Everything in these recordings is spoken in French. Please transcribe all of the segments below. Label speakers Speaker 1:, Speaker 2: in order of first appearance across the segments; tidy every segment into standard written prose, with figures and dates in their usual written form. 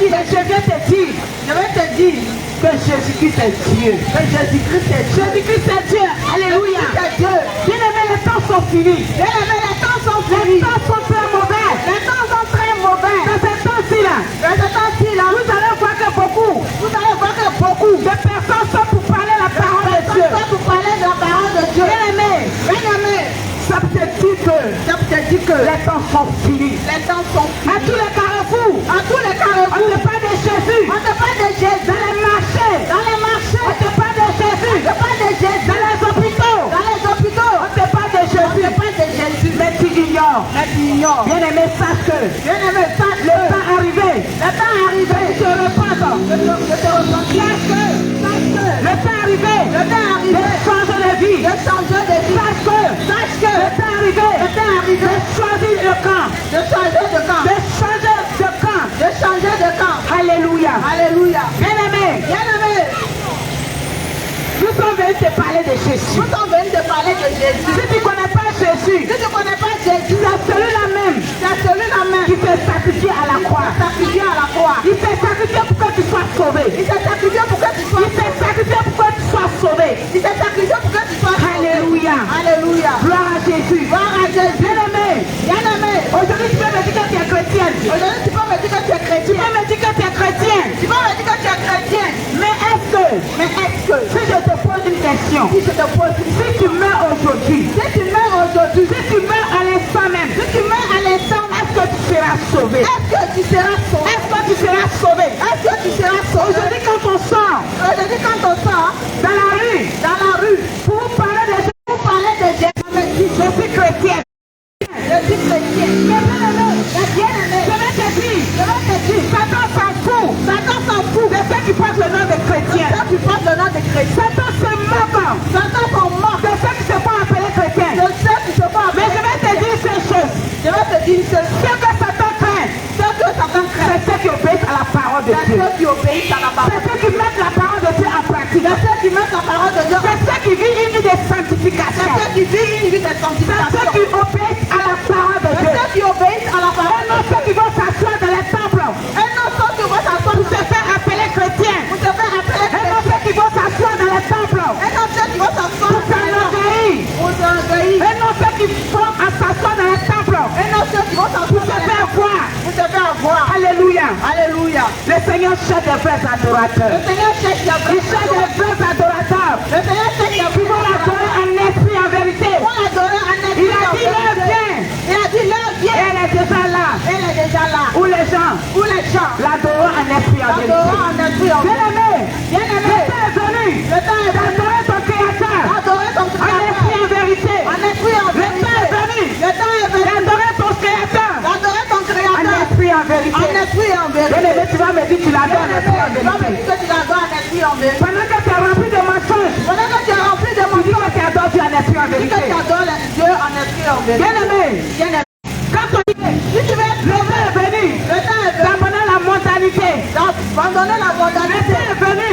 Speaker 1: dire, je vais te dire que Jésus-Christ est Dieu. Que Jésus-Christ est Dieu. Jésus-Christ est Dieu. Alléluia. Bien-aimés, les temps sont finis. Bien-aimés, les temps sont finis. Les temps sont très mauvais. Les temps sont très mauvais. Dans ce temps-ci là, vous allez voir que beaucoup de personnes sont pour parler la parole de Dieu. Bien-aimés, ça peut dire que les temps sont finis. À tous les carrefours, on ne parle de Jésus. Dans les marchés, on ne parle de Jésus. Dans les hôpitaux, on ne parle de Jésus. Mais tu ignores. Bien-aimé, sache que le temps arrivé. Je te reprends. Sache que le temps arrivé de changer de vie. Sache que le temps arrivé de choisir de camp. De changer de camp. Alléluia. Bien-aimé, nous sommes venus te parler de Jésus. Si tu ne connais pas Jésus, c'est celui-là même qui s'est sacrifié à la croix. Il s'est sacrifié pour que tu sois sauvé. Il s'est sacrifié pour que tu sois sauvé. Alléluia. Gloire à Jésus. Bien-aimé, aujourd'hui tu peux me dire que tu es chrétienne. Tu peux me dire que tu es chrétien. Mais est-ce que si je te pose une question, si tu meurs aujourd'hui, si tu meurs à l'instant même, est-ce que tu seras sauvé? Aujourd'hui quand on sort dans la rue pour parler de Jésus, je suis chrétienne. Je vais te dire, Satan s'en fout de ceux qui portent le nom de chrétien. Satan se moque de ceux qui se font appeler chrétiens. Mais je vais te dire ces choses. Ce que Satan craint, c'est ceux qui obéissent à la parole de Dieu. C'est ceux qui mettent la parole de Dieu en pratique. C'est ceux qui vivent une vie de sanctification. C'est ceux qui obéissent à la parole de Dieu. Et non ceux qui vont s'asseoir dans les temples pour se faire appeler chrétiens. Et non ceux qui vont s'asseoir dans les temples pour s'enorgueillir. Et non ceux qui vont s'asseoir dans les temples pour se faire voir. Alléluia. Le Seigneur cherche des vrais adorateurs. Il cherche des vrais adorateurs qui vont l'adorer en esprit, en vérité. Il a dit leur bien. Et elle est déjà là. Où les gens l'adorent en esprit, en vérité. Bien-aimé, le temps est venu d'adorer ton Créateur en esprit, en vérité. Le temps est venu d'adorer ton Créateur en esprit, en vérité. Bien-aimé, tu vas me dire que tu l'adores en esprit, en vérité. Pendant que tu es rempli de mensonges, tu dis que tu adores Dieu en esprit, en vérité. Bien-aimé, quand on dit le temps est venu d'abandonner la mondanité,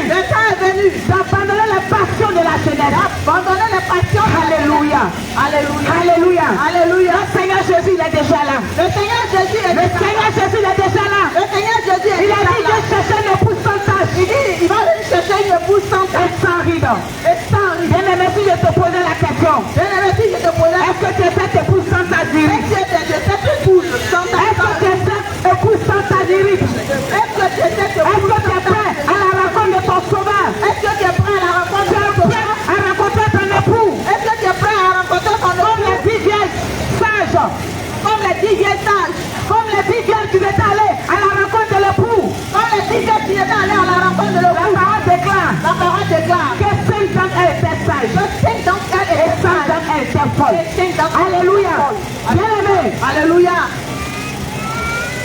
Speaker 1: le temps est venu d'abandonner les passions de la jeunesse. Alléluia. Le Seigneur Jésus il est déjà là. Il a dit je cherche une épouse sans tâche. Il va venir chercher une épouse sans tâche. Et sans rideau. Bien-aimé, si je te posais la question, est-ce que tu es cette épouse sans tâche? Est-ce que tu es cette épouse sans tâche? Est-ce que tu es prêt à la rencontre de ton sauveur? Est-ce que tu es prêt à rencontrer ton époux? Comme les 10 vieilles sages. Comme les 10 vieilles qui étaient allées à la rencontre de l'époux. La parole déclare que 5 d'entre elles étaient sages. Et 5 d'entre elles étaient folles. Alléluia. Bien-aimé.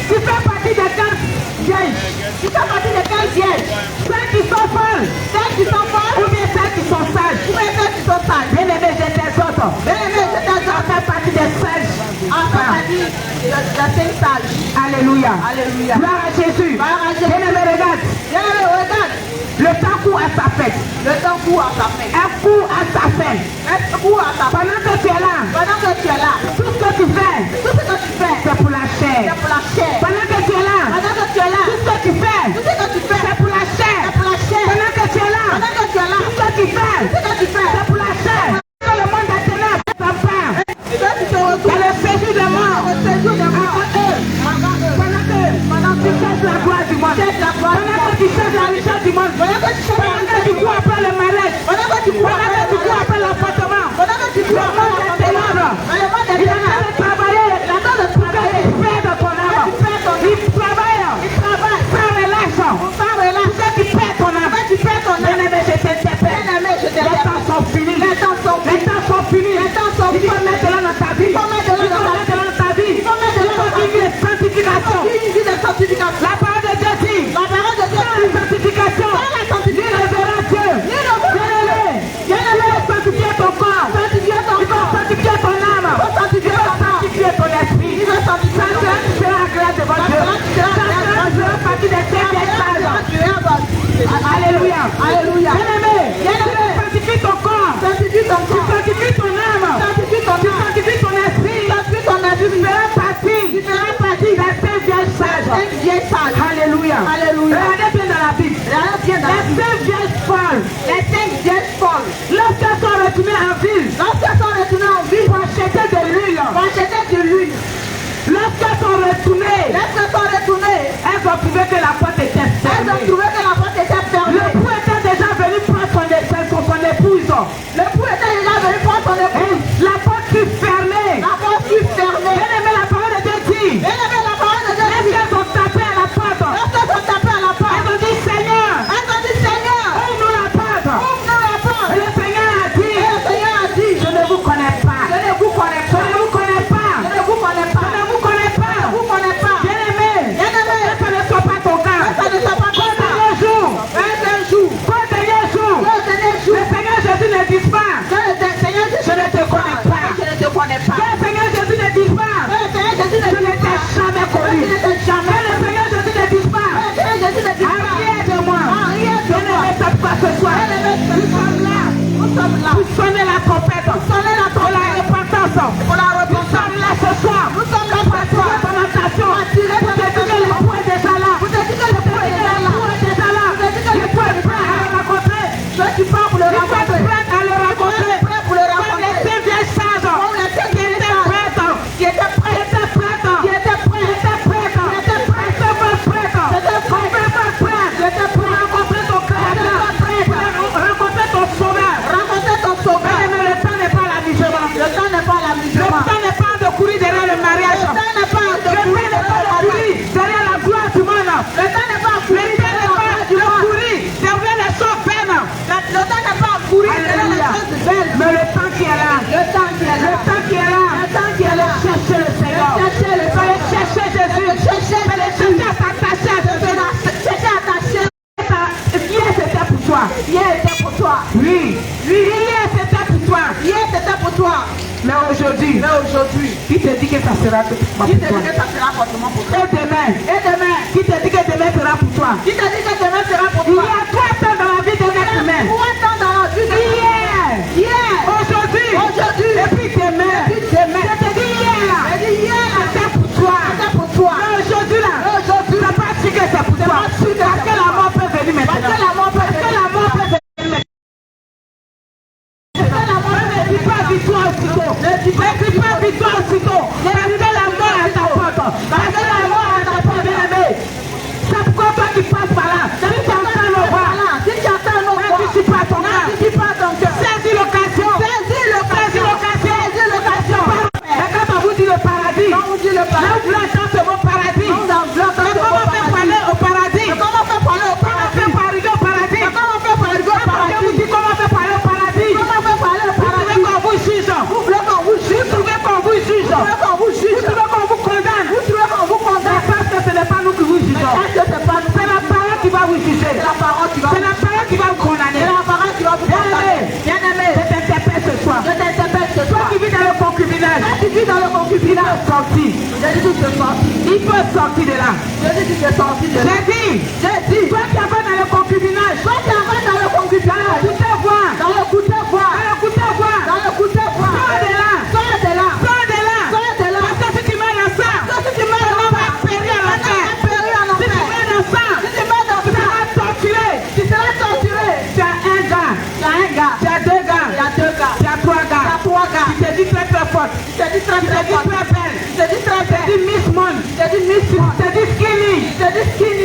Speaker 1: Tu fais partie des 15 vierges. Celles qui sont folles. Ou bien celles qui sont sages. Bien-aimé, je t'exhorte. À faire partie des sages. Alléluia. Gloire à Jésus. Bien-aimé, regarde. Le temps court à sa fête. Un coup à sa fête. Pendant que tu es là, tout ce que tu fais, c'est pour la chair. Pendant que tu es là, tout ce que tu fais, 5 vierges folles.
Speaker 2: Les 5 vierges folles.
Speaker 1: Lorsqu'elles sont retournées en ville.
Speaker 2: Lorsqu'elles sont retournées en ville.
Speaker 1: Pour acheter de l'huile.
Speaker 2: Pour acheter de l'huile.
Speaker 1: Lorsqu'elles sont retournées. Elles ont trouvé que la porte était fermée. Le pou était déjà venu prendre son épouse. La porte fut fermée. Bien aimé, la parole de Dieu dit. Lorsqu'elles ont tapé à la porte. Elles ont dit Seigneur. Ouvre-nous la porte. Et le Seigneur a dit. Je ne vous connais pas. Je ne vous connais pas. Bien aimé. Ça ne soit pas ton cas. Qu'au dernier jour. Le Seigneur Jésus ne dit pas. Je ne te connais pas. Que le Seigneur Jésus ne dit pas. Je ne t'ai jamais connu. Que le Seigneur Jésus ne dit pas. Arrière de moi. Je ne m'étonne pas ce soir. Nous sommes là. Pour sonner la trompette. Pour la repentance. Nous sommes là ce soir. Pour attirer ton attention. Pour te dire que le pou est déjà là. Le pou est déjà là. Le pou est prêt à le rencontrer. Je suis pas pour le rencontrer. Prêt à le rencontrer. Comme les 5 vieilles sages qui étaient prêtes. Pour rencontrer ton créateur. Pour rencontrer ton sauveur. Mais le temps n'est pas l'amusement. Le temps n'est pas de courir derrière le mariage. Le temps n'est pas de courir derrière la gloire du monde. Le temps n'est pas de courir derrière les choses vaines. Mais le temps qui est là. Cherchez le Seigneur. Cherchez Jésus. Cherchez à t'attacher à Jésus. Hier c'était pour toi. Oui. Hier c'était pour toi. Mais aujourd'hui, qui te dit que ça sera pour toi? Et demain, qui te dit que demain sera pour toi? Il y a 3 temps dans la vie de l'être humain. Hier, aujourd'hui, et puis demain. Je te dis hier, c'était pour toi. Mais aujourd'hui là, tu n'as pas su que c'est pour toi. Parce que la mort peut venir maintenant. Ne dis pas victoire aussitôt. Parce que la mort est à ta porte. Bien aimé. C'est pourquoi toi qui passes par là. Si tu entends nos voix, tu suis pas ton cœur. Saisis l'occasion. Mais quand on vous dit le paradis, là où vous l'entendez ce mot paradis. Mais comment faire pour aller au paradis? Comment faire pour arriver au paradis? Comment faire pour arriver au paradis? Vous dites comment faire pour aller au paradis? Vous voulez qu'on vous juge? Vous voulez qu'on vous condamne? Parce que ce n'est pas nous qui vous jugeons. C'est la parole qui va vous juger. C'est la parole qui va vous condamner. Bien aimé, je t'interpelle ce soir. Toi qui vis dans le concubinage, il faut sortir de là. J'ai dit, toi qui vas dans le concubinage, dans le sors de là. Parce que si tu mets dans ça, on va périr en enfer. Si tu mets dans ça, tu seras torturé. Tu as un gars, tu as 2 gars, tu as 3 gars. Tu te dis très fort, tu te dis très belle, tu te dis Miss Monde, tu te dis skinny,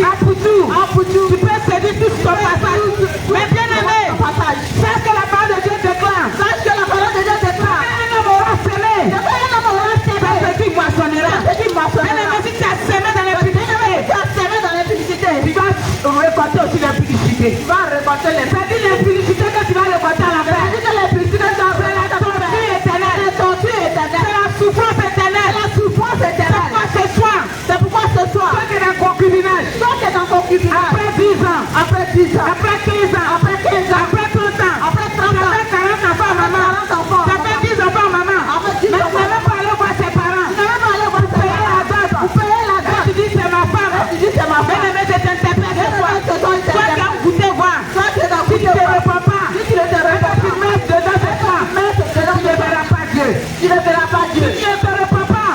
Speaker 1: Apoutou. Tu peux te dire tout ton passage. Mais bien aimé, sache que la parole de Dieu déclare. Un homme aura semé, sa petite moissonnera. Bien aimé, si tu as semé dans l'impudicité, tu vas récolter aussi l'impudicité. C'est-à-dire l'impudicité que tu vas récolter à l'enfer. C'est la souffrance éternelle. C'est pourquoi ce soir, toi qui es dans le concubinage, après 10 ans, après 15 ans, après 30 ans, après 40 enfants, maman, ça fait 10 enfants, maman. Mais tu n'as même pas allé voir ses parents. Vous payez la dot. Tu dis c'est ma femme. Bien aimé, je t'interpelle ce soir. Toi qui as goûté voir. Si tu ne te réponds pas, tu mets dedans ce soir. Tu ne verras pas Dieu. Si tu ne te réponds pas,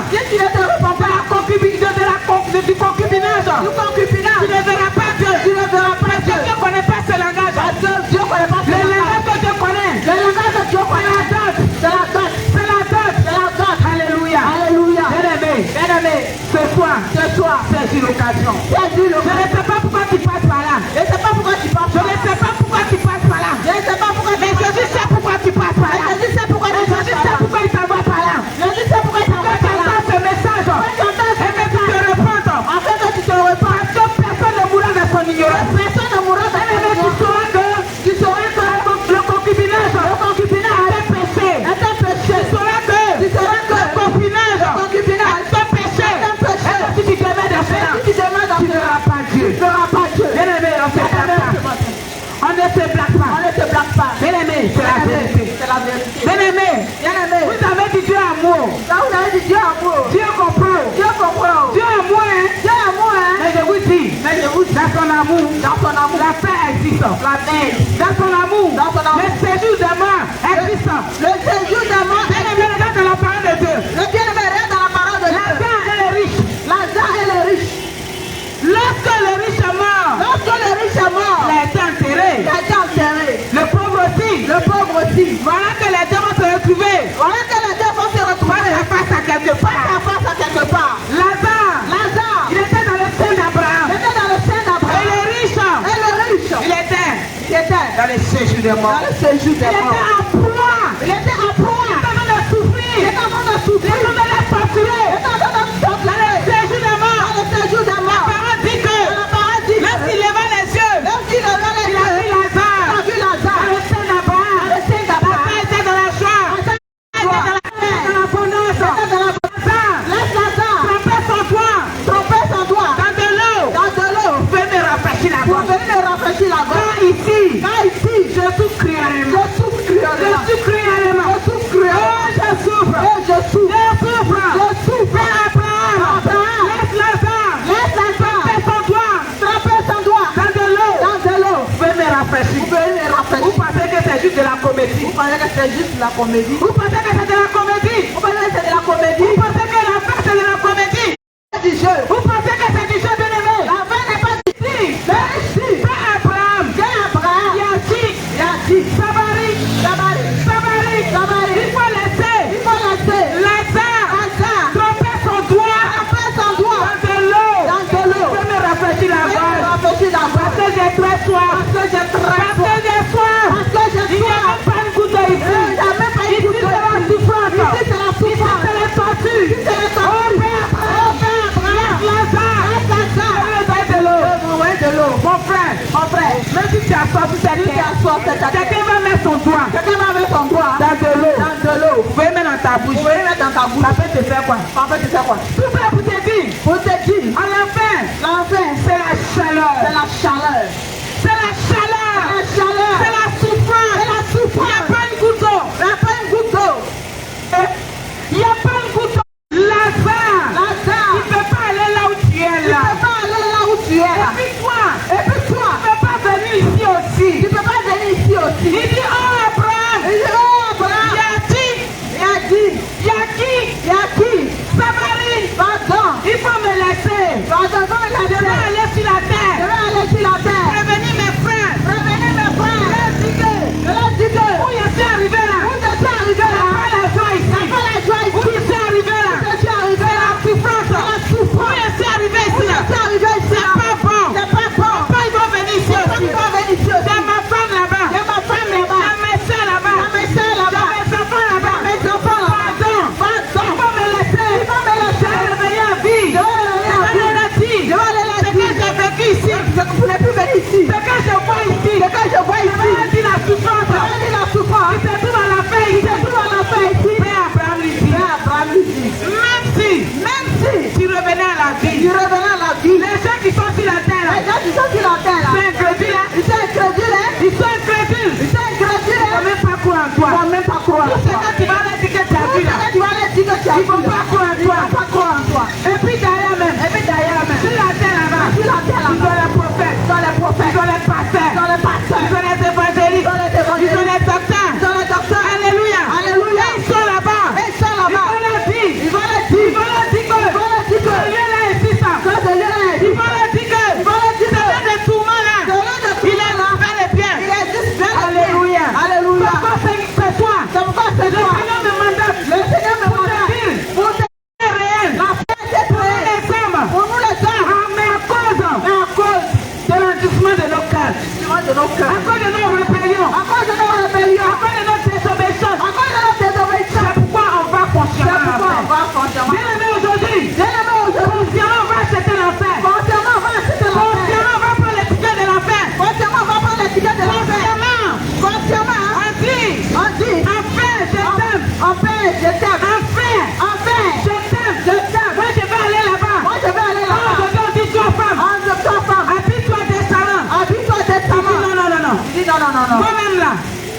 Speaker 1: du concubinage, tu ne verras pas Dieu. Tu ne connais pas ce langage. saisis l'occasion.
Speaker 2: Saisis
Speaker 1: Je
Speaker 2: l'occasion.
Speaker 1: ne sais pas pourquoi tu passes par là.
Speaker 2: Je ne sais pas pourquoi tu passes
Speaker 1: Je
Speaker 2: par
Speaker 1: ne
Speaker 2: là.
Speaker 1: sais pas pourquoi tu passes par là.
Speaker 2: Je ne sais pas pourquoi tu
Speaker 1: Mais
Speaker 2: passes
Speaker 1: Jésus sait pourquoi tu passes par là.
Speaker 2: Jésus sait pourquoi tu
Speaker 1: Mais
Speaker 2: passes
Speaker 1: Jésus
Speaker 2: par
Speaker 1: sait
Speaker 2: là.
Speaker 1: pourquoi il t'envoie par là.
Speaker 2: Jésus sait pourquoi tu
Speaker 1: Quand
Speaker 2: envoies
Speaker 1: tu
Speaker 2: par là.
Speaker 1: entends ce message,
Speaker 2: Quand tu entends ce
Speaker 1: et que tu te
Speaker 2: message,
Speaker 1: repentes,
Speaker 2: en fait que tu te repens.
Speaker 1: parce que personne ne mourra de son ignorance.
Speaker 2: Personne ne mourra de
Speaker 1: Mais
Speaker 2: ton
Speaker 1: tu sauras que le concubinage est un péché. Tu sauras que le concubinage est un péché. Et que si tu te mets dans cela, tu ne verras pas Dieu. Bien aimé, on ne se blague pas. On ne se blague pas. Bien aimé, c'est la vérité. Bien aimé, vous avez dit Dieu amour. Dieu comprend. Dieu amour, hein. Mais je vous dis, dans son amour, la paix existe. Dans son amour, le séjour de mort existe. Bien aimé, regarde dans la parole de Dieu. Lazare et le riche. Lorsque le riche est mort, il a été enterré. Le pauvre aussi. Voilà que les deux vont se retrouver. Face à quelque part. Lazare, il était dans le sein d'Abraham. Et le riche, il était dans le séjour de mort. Il était en proie. Il était en train de souffrir. Il était en train de les torturer. Dans le séjour de mort. La parole dit que lorsqu'il leva les yeux, il a vu Lazare dans le sein d'Abraham. Papa était dans la joie. Il était dans la bonheur. Lazare trompait son doigt dans de l'eau. Fais me rafraîchir la gorge. Quand ici, Jésus crie réellement. Je souffre. Père Abraham, laisse Lazare tremper son doigt dans de l'eau. Fais me rafraîchir. Vous pensez que c'est juste de la comédie? Vous pensez que c'est de la comédie? Vous pensez que la fête c'est de la comédie? Vous pensez que c'est du jeu, bien aimé? La fin n'est pas ici. Père Abraham, il a dit, Sabari, il faut laisser Lazare tremper son doigt dans de l'eau. Je me rafraîchis la gorge. Parce que j'ai très soif. Il n'y a même pas une goutte ici. Ici c'est la souffrance. Ici c'est la torture. Oh Père, laisse Lazare de l'eau. Mon frère, même si tu as sorti cette terre, quelqu'un va mettre son doigt dans de l'eau. Vous pouvez mettre dans ta bouche. Ça peut te faire quoi? Tout ça pour te dire. À la fin, c'est la chaleur. C'est la souffrance. Il n'y a pas une goutte d'eau. Il n'y a pas une goutte d'eau. Lazare, il ne peut pas aller là où tu es là. Et puis toi, tu ne peux pas venir ici aussi. Il dit, oh Abraham, il y a qui? Sabari, il faut me laisser. Je vais aller sur la terre. Prévenir mes frères. Leur dire que où je suis arrivé là. Il n'y a pas la joie ici. Où je suis arrivé là. C'est la souffrance. Où je suis arrivé ici là. C'est pas bon. Pourquoi ils vont venir ici aussi? J'ai ma femme là-bas. J'ai mes soeurs là-bas. J'ai mes enfants là-bas. Pardon. Il faut me laisser. Je vais revenir à vie. Je vais leur dire ce que j'ai vécu ici. Ce que je vois ici. Je vais dire la souffrance. Il se trouve à la fin ici. Père Abraham lui dit, même si tu revenais à la vie, les gens qui sont sur la terre là, ils sont incrédules. Ils ne vont même pas croire en toi. C'est quand tu vas leur dire que tu as vu là. Ils ne vont pas croire en toi. Et puis derrière même, sur la terre là-bas, ils ont les prophètes, ils ont les pasteurs, ils ont les évangélistes, ils ont les docteurs. Alléluia. Ils sont là-bas. Ils vont leur dire que ce lieu-là existe. Ils vont leur dire que ce lieu de tourment là, il est bel et bien. Alléluia. Pourquoi c'est toi? Le Seigneur me mandate pour te dire, c'est réel. La fête est réelle.
Speaker 2: de nos cœurs.
Speaker 1: À cause de nos rébellions.
Speaker 2: À cause de nos rébellions.
Speaker 1: À cause de notre désobéissance.
Speaker 2: À cause de notre désobéissance.
Speaker 1: C'est pourquoi on va consciemment
Speaker 2: C'est pourquoi on
Speaker 1: l'enfer.
Speaker 2: va consciemment.
Speaker 1: Bien-aimé aujourd'hui.
Speaker 2: Bien-aimé aujourd'hui.
Speaker 1: Consciemment on va acheter l'enfer.
Speaker 2: Consciemment on va acheter l'enfer.
Speaker 1: Consciemment on va prendre les tickets de l'enfer.
Speaker 2: Consciemment on va prendre les tickets de l'enfer.
Speaker 1: Consciemment.
Speaker 2: Consciemment.
Speaker 1: On dit.
Speaker 2: On dit.
Speaker 1: Enfin, je t'aime.
Speaker 2: Enfin, je t'aime.
Speaker 1: Enfin.
Speaker 2: Enfin,
Speaker 1: Je t'aime.
Speaker 2: je t'aime.
Speaker 1: Moi je vais aller là-bas.
Speaker 2: Moi je vais aller
Speaker 1: Oh,
Speaker 2: là-bas.
Speaker 1: aujourd'hui on dit toi femme.
Speaker 2: En de toi femme.
Speaker 1: Habille-toi décemment.
Speaker 2: Habille-toi
Speaker 1: Il dit
Speaker 2: décemment.
Speaker 1: non, non, non, non.
Speaker 2: Il dit non, non, non, non.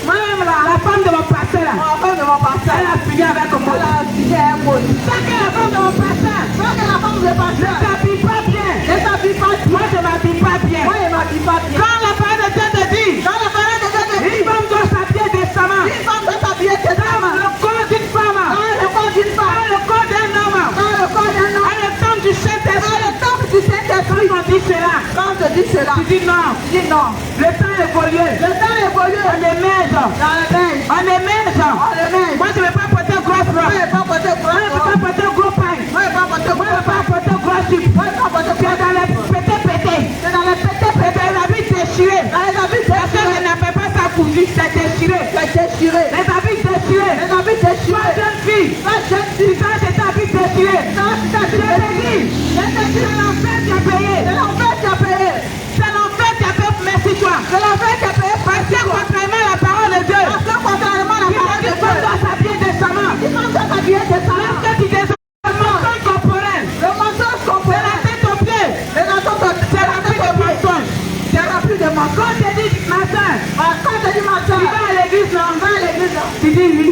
Speaker 1: Moi-même là, la femme de mon pasteur là,
Speaker 2: Mon femme de mon pasteur.
Speaker 1: elle a fini avec moi.
Speaker 2: Elle a signé un mot.
Speaker 1: Tant que la femme de mon pasteur
Speaker 2: Tant que la femme de
Speaker 1: ne
Speaker 2: pasteur
Speaker 1: s'habille pas bien,
Speaker 2: ne s'habille pas bien.
Speaker 1: moi je ne m'habille pas bien.
Speaker 2: Moi, il m'habille pas bien.
Speaker 1: Quand la parole de Dieu te dit,
Speaker 2: Dans la parole de Dieu te dit,
Speaker 1: une femme doit s'habiller décemment.
Speaker 2: une femme doit s'habiller décemment.
Speaker 1: Le corps d'une femme,
Speaker 2: Dans le corps d'une femme.
Speaker 1: le corps d'un homme,
Speaker 2: Dans le corps d'un homme.
Speaker 1: le temps du
Speaker 2: Dans
Speaker 1: Saint-Esprit.
Speaker 2: le temple du Saint-Esprit.
Speaker 1: Quand on dit cela,
Speaker 2: Quand je dis cela,
Speaker 1: tu dis non,
Speaker 2: je dis non.
Speaker 1: le temps évolue.
Speaker 2: Le temps évolue.
Speaker 1: On émerge,
Speaker 2: Dans le bain.
Speaker 1: on émerge.
Speaker 2: On le met.
Speaker 1: Moi je ne vais pas porter grosse
Speaker 2: Moi,
Speaker 1: robe.
Speaker 2: il va porter
Speaker 1: Moi je ne vais
Speaker 2: gros.
Speaker 1: pas porter gros pain.
Speaker 2: Moi, il va porter
Speaker 1: Moi je ne vais
Speaker 2: gros.
Speaker 1: pas porter gros jupe.
Speaker 2: Moi, il va porter
Speaker 1: C'est dans les pétés.
Speaker 2: C'est dans les pétés.
Speaker 1: C'est dans les habits déchirés.
Speaker 2: Dans les habits
Speaker 1: Parce que je
Speaker 2: déchirés.
Speaker 1: n'appelle pas ça cousu, c'est déchiré.
Speaker 2: C'est déchiré.
Speaker 1: Les habits déchirés.
Speaker 2: Les habits
Speaker 1: Toi
Speaker 2: déchirés.
Speaker 1: jeune fille,
Speaker 2: La jeune
Speaker 1: tu
Speaker 2: fille.
Speaker 1: sens tes habits déchirés.
Speaker 2: Dans cet habit
Speaker 1: Je te
Speaker 2: déchiré.
Speaker 1: dis, c'est l'enfer qui a payé.
Speaker 2: C'est l'enfer qui a payé.
Speaker 1: C'est l'enfer qui a fait merci toi.
Speaker 2: C'est l'enfer qui a payé.
Speaker 1: Parce que contrairement à la parole de Dieu,
Speaker 2: Parce que contrairement à la
Speaker 1: il
Speaker 2: parole
Speaker 1: dit
Speaker 2: de
Speaker 1: qu'on
Speaker 2: Dieu,
Speaker 1: doit s'habiller décemment.
Speaker 2: il faut que s'habiller décemment.
Speaker 1: Lorsque tu déshabilles le mensonge corporel,
Speaker 2: Le mensonge qu'on
Speaker 1: de
Speaker 2: fait
Speaker 1: la tête aux pieds,
Speaker 2: les mensonges,
Speaker 1: c'est rempli de mensonges.
Speaker 2: c'est rempli de mensonges.
Speaker 1: Quand je dis ma soeur,
Speaker 2: Quand je dis
Speaker 1: tu
Speaker 2: mensonge,
Speaker 1: vas à l'église, non?
Speaker 2: on va à l'église.
Speaker 1: Tu dis oui.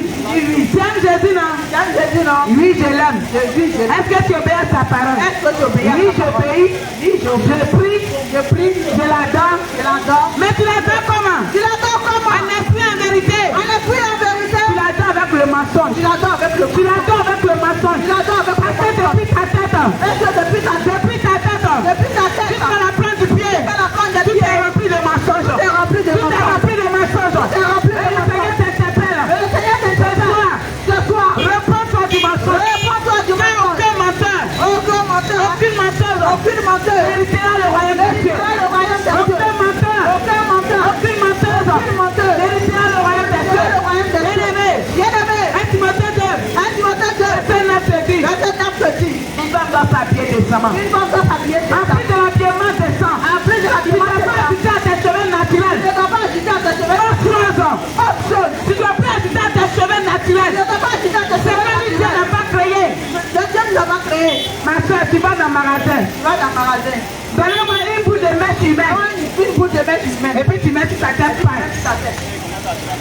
Speaker 1: Tu aimes Jésus, non?
Speaker 2: J'aime Jésus, non?
Speaker 1: Oui, je l'aime.
Speaker 2: Jésus, je l'aime.
Speaker 1: Est-ce que tu obéis à sa parole?
Speaker 2: Est-ce que tu obéis à
Speaker 1: Oui,
Speaker 2: sa parole?
Speaker 1: j'obéis.
Speaker 2: Oui, j'obéis.
Speaker 1: Je prie.
Speaker 2: Je prie.
Speaker 1: Je l'adore.
Speaker 2: Je l'adore.
Speaker 1: Mais tu l'adores comment?
Speaker 2: Tu l'adores comment?
Speaker 1: En esprit, en vérité.
Speaker 2: En esprit, en vérité.
Speaker 1: Tu l'adores avec le mensonge.
Speaker 2: Tu l'adores avec le
Speaker 1: Tu l'adores avec le mensonge.
Speaker 2: Tu l'adores avec le
Speaker 1: Parce que
Speaker 2: mensonge.
Speaker 1: depuis ta tête,
Speaker 2: Est-ce que depuis ta tête,
Speaker 1: depuis ta tête,
Speaker 2: depuis ta tête,
Speaker 1: jusqu'à la plante du pied,
Speaker 2: jusqu'à la pointe des
Speaker 1: tout est
Speaker 2: pieds,
Speaker 1: rempli de mensonges.
Speaker 2: tout est rempli de
Speaker 1: Tout est
Speaker 2: mensonges.
Speaker 1: rempli de mensonges.
Speaker 2: Tout est rempli de
Speaker 1: Et le Seigneur t'interpelle.
Speaker 2: Et le Seigneur t'interpelle. Ce soir,
Speaker 1: Réponds-toi du mensonge.
Speaker 2: réponds-toi du
Speaker 1: Car
Speaker 2: mensonge.
Speaker 1: aucun menteur,
Speaker 2: Aucun menteur,
Speaker 1: aucune menteuse,
Speaker 2: aucune menteuse,
Speaker 1: héritera le royaume de Dieu.
Speaker 2: héritera le royaume de Dieu.
Speaker 1: Aucun menteur,
Speaker 2: Aucun menteur,
Speaker 1: aucune menteuse,
Speaker 2: aucune menteuse,
Speaker 1: héritera le royaume de Dieu.
Speaker 2: héritera le royaume de Dieu.
Speaker 1: Bien-aimé,
Speaker 2: Bien-aimé,
Speaker 1: 1 Timothée 2,
Speaker 2: un Timothée 2,
Speaker 1: verset 9 te dit,
Speaker 2: verset 9 te dit,
Speaker 1: une femme doit s'habiller décemment.
Speaker 2: une femme doit s'habiller
Speaker 1: En plus de l'habillement décent,
Speaker 2: En plus de
Speaker 1: tu ne
Speaker 2: l'habillement
Speaker 1: dois pas
Speaker 2: décent,
Speaker 1: assister à tes cheveux
Speaker 2: tu
Speaker 1: naturels.
Speaker 2: ne dois pas assister à tes cheveux.
Speaker 1: Autre chose,
Speaker 2: Autre chose,
Speaker 1: tu ne dois pas assister à tes cheveux
Speaker 2: tu
Speaker 1: naturels.
Speaker 2: ne dois pas assister à tes
Speaker 1: C'est
Speaker 2: cheveux.
Speaker 1: comme Dieu n'a pas créé.
Speaker 2: Le Dieu ne l'a pas créé.
Speaker 1: Ma soeur, tu vas dans le magasin.
Speaker 2: Tu vas dans le magasin,
Speaker 1: Donnez-moi une boule de mèche humaine.
Speaker 2: prends une boule de mèche humaine.
Speaker 1: Et puis tu mets sur ta tête paille.
Speaker 2: Mets sur ta tête.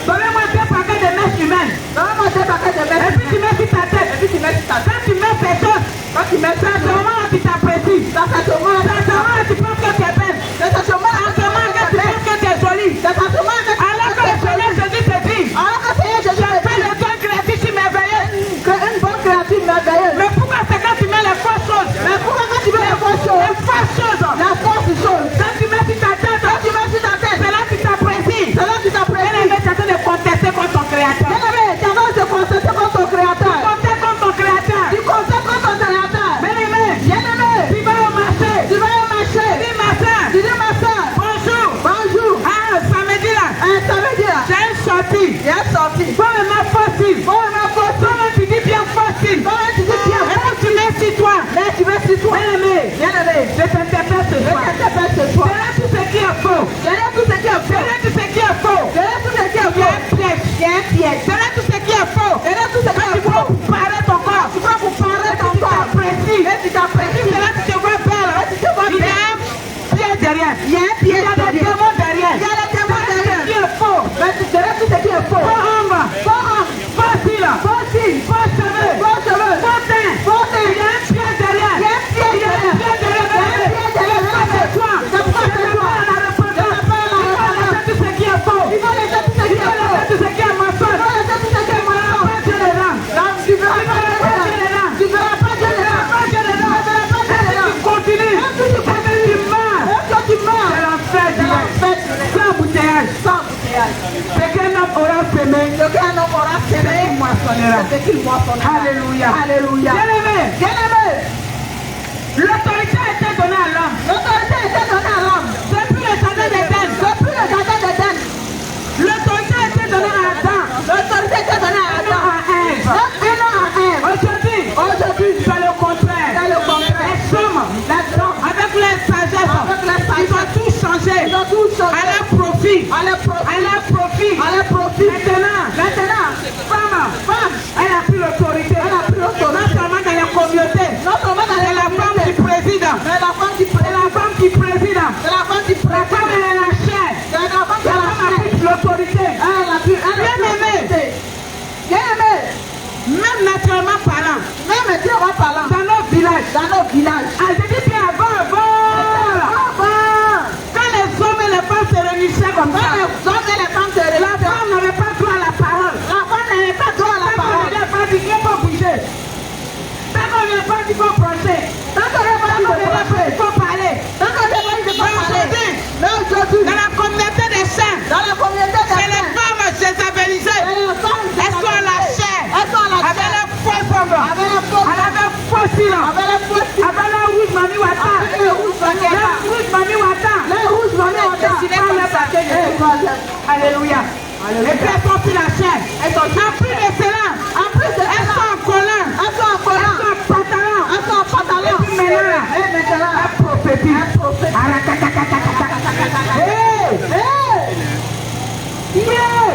Speaker 1: Donnez-moi 2 paquets de mèche humaine.
Speaker 2: Donne-moi deux paquets de
Speaker 1: Et
Speaker 2: mèche
Speaker 1: puis tu
Speaker 2: humaine.
Speaker 1: mets sur ta tête.
Speaker 2: Et puis tu mets sur ta tête.
Speaker 1: Quand tu mets ces choses,
Speaker 2: Quand tu mets ça,
Speaker 1: c'est au moment où tu t'apprécies.
Speaker 2: ça te montre.
Speaker 1: C'est au moment où tu penses que tu es belle.
Speaker 2: C'est à ce moment
Speaker 1: C'est au moment que tu penses que tu es jolie.
Speaker 2: C'est à ce moment que tu
Speaker 1: Alors que le Seigneur Jésus te dit,
Speaker 2: Alors que Seigneur Jésus
Speaker 1: j'ai fait le don créatif sur merveilleux.
Speaker 2: que une bonne créature merveilleuse.
Speaker 1: Mais pourquoi c'est quand tu mets les fausses choses?
Speaker 2: Mais pourquoi quand tu mets les fausses choses,
Speaker 1: Les fausses choses.
Speaker 2: la fausse chose,
Speaker 1: Quand tu mets sur ta tête,
Speaker 2: quand tu mets sur ta tête,
Speaker 1: c'est là que tu t'apprécies.
Speaker 2: c'est là que tu t'apprécies.
Speaker 1: Bien-aimé, tu es en train de contester contre ton créateur.
Speaker 2: Bien-aimé, tu as besoin de constater contre ton créateur.
Speaker 1: Contester contre ton créateur.
Speaker 2: Tu constates contre ton créateur.
Speaker 1: Bien-aimé,
Speaker 2: Bien-aimé,
Speaker 1: tu vas au marché.
Speaker 2: tu vas au marché.
Speaker 1: Dis ma soeur,
Speaker 2: Tu dis ma soeur,
Speaker 1: bonjour.
Speaker 2: bonjour.
Speaker 1: Ah, samedi là,
Speaker 2: Ça veut dire,
Speaker 1: j'ai une sortie.
Speaker 2: il est sorti.
Speaker 1: Bon, maintenant, facile.
Speaker 2: Bon, ma faute.
Speaker 1: Comment tu dis bien facile?
Speaker 2: Comment tu dis bien?
Speaker 1: Et puis tu mets sur toi.
Speaker 2: Mais tu veux sur toi.
Speaker 1: Bien-aimé,
Speaker 2: Bien-aimé,
Speaker 1: je t'interpelle ce
Speaker 2: je
Speaker 1: soir.
Speaker 2: t'interpelle ce soir.
Speaker 1: Derrière tout ce qui est faux.
Speaker 2: Derrière tout ce qui est faux,
Speaker 1: Derrière tout ce qui est faux.
Speaker 2: derrière tout ce qui est
Speaker 1: Il y a
Speaker 2: faux,
Speaker 1: un piège.
Speaker 2: il y a un piège.
Speaker 1: Derrière tout ce qui est faux.
Speaker 2: Derrière tout ce qui
Speaker 1: Quand tu
Speaker 2: est
Speaker 1: vois
Speaker 2: faux,
Speaker 1: pour paraître ton corps.
Speaker 2: tu vas vous parler
Speaker 1: Et
Speaker 2: ton
Speaker 1: tu
Speaker 2: corps.
Speaker 1: t'apprécies.
Speaker 2: Et tu t'apprécies.
Speaker 1: C'est là que tu te vois belle.
Speaker 2: Et tu te vois
Speaker 1: Il y a
Speaker 2: belle.
Speaker 1: un piège derrière.
Speaker 2: Il y a un
Speaker 1: Il y
Speaker 2: piège
Speaker 1: a des
Speaker 2: derrière.
Speaker 1: démons derrière.
Speaker 2: Il y a des démons
Speaker 1: Derrière
Speaker 2: derrière.
Speaker 1: ce qui est faux.
Speaker 2: Mais derrière tout ce qui est faux,
Speaker 1: Faux homme.
Speaker 2: faux homme,
Speaker 1: Facile.
Speaker 2: faux cils,
Speaker 1: Faux cheveux.
Speaker 2: faux cheveux,
Speaker 1: Faux teint.
Speaker 2: faux teint.
Speaker 1: Il y a un piège derrière.
Speaker 2: Il y a un piège
Speaker 1: Il y a un
Speaker 2: derrière.
Speaker 1: piège derrière.
Speaker 2: Il y a un piège derrière.
Speaker 1: C'est toi.
Speaker 2: C'est pourquoi c'est toi.
Speaker 1: Tout ce qui est faux.
Speaker 2: Il faut laisser tout ce qui est faux.
Speaker 1: Tout ce qui est mensonge.
Speaker 2: Il faut laisser tout ce qui est mensonge.
Speaker 1: Pas Dieu dedans.
Speaker 2: Non, tu verras pas Dieu dedans. Tu verras pas Dieu dedans.
Speaker 1: Pas Dieu dedans.
Speaker 2: Tu verras pas Dieu dedans.
Speaker 1: Tu continues.
Speaker 2: Même si tu continues,
Speaker 1: Tu meurs.
Speaker 2: même quand tu meurs,
Speaker 1: C'est l'enfer
Speaker 2: c'est
Speaker 1: direct.
Speaker 2: l'enfer direct.
Speaker 1: Sans embouteillage.
Speaker 2: Sans bouteillage.
Speaker 1: Ce qu'un homme aura semé,
Speaker 2: Ce qu'un homme aura semé,
Speaker 1: il moissonnera.
Speaker 2: c'est ce qu'il moissonnera.
Speaker 1: Alléluia.
Speaker 2: Alléluia.
Speaker 1: Bien-aimé,
Speaker 2: Bien-aimé,
Speaker 1: l'autorité a été donnée à l'homme.
Speaker 2: l'autorité était donnée à l'homme.
Speaker 1: Depuis le jardin d'Éden,
Speaker 2: Depuis le jardin
Speaker 1: qui préside.
Speaker 2: la femme qui préside.
Speaker 1: C'est la femme qui
Speaker 2: La femme
Speaker 1: préside.
Speaker 2: elle est la chair.
Speaker 1: C'est la femme qui
Speaker 2: La
Speaker 1: a la
Speaker 2: femme a
Speaker 1: chair.
Speaker 2: toute l'autorité.
Speaker 1: Elle a pu.
Speaker 2: Bien-aimé.
Speaker 1: Bien-aimé.
Speaker 2: Même naturellement parlant,
Speaker 1: Même Dieu va parler
Speaker 2: dans nos villages,
Speaker 1: dans nos villages.
Speaker 2: elle te dit bien avant. Quand les hommes et les femmes se réunissaient comme
Speaker 1: Quand
Speaker 2: ça,
Speaker 1: les hommes et les femmes se
Speaker 2: la
Speaker 1: réunissent,
Speaker 2: femme n'avait pas droit à la parole.
Speaker 1: la femme n'avait pas droit à la
Speaker 2: Tant qu'on
Speaker 1: parole.
Speaker 2: ne vient pas dire qu'il faut bouger. Tant qu'on ne vient pas dire qu'il faut penser.
Speaker 1: Tant qu'on n'est pas
Speaker 2: Tant qu'on ne vient pas dire qu'il faut parler.
Speaker 1: Tant qu'on n'est pas dit de
Speaker 2: Mais
Speaker 1: parler.
Speaker 2: aujourd'hui,
Speaker 1: Mais aujourd'hui,
Speaker 2: dans la communauté des saints,
Speaker 1: dans la communauté des
Speaker 2: c'est les
Speaker 1: saints,
Speaker 2: femmes jézabélisées.
Speaker 1: les femmes
Speaker 2: Elles sont à la chair.
Speaker 1: Elles sont à la
Speaker 2: Avec
Speaker 1: chair.
Speaker 2: les faux semblant.
Speaker 1: Avec les faux
Speaker 2: Avec les faux silence.
Speaker 1: Avec les faux
Speaker 2: Avec le rouge mami wata.
Speaker 1: Avec le rouge mami wata.
Speaker 2: Le rouge mami wata.
Speaker 1: Les rouges mamie ont
Speaker 2: Dessiné
Speaker 1: dessiné
Speaker 2: par
Speaker 1: comme
Speaker 2: le
Speaker 1: ça.
Speaker 2: paquet de
Speaker 1: Eh,
Speaker 2: Dieu.
Speaker 1: voilà.
Speaker 2: Alléluia. Et puis elles sont sur la chair.
Speaker 1: Elles sont
Speaker 2: En plus de cela,
Speaker 1: En plus de
Speaker 2: elles
Speaker 1: cela,
Speaker 2: sont en collant.
Speaker 1: elles sont en
Speaker 2: Elles
Speaker 1: collant.
Speaker 2: sont en pantalon.
Speaker 1: Elles sont en pantalon.
Speaker 2: Et puis maintenant là,
Speaker 1: Et maintenant,
Speaker 2: elles prophétisent.
Speaker 1: elles prophétisent.
Speaker 2: Hey!
Speaker 1: Hey!
Speaker 2: Yeah!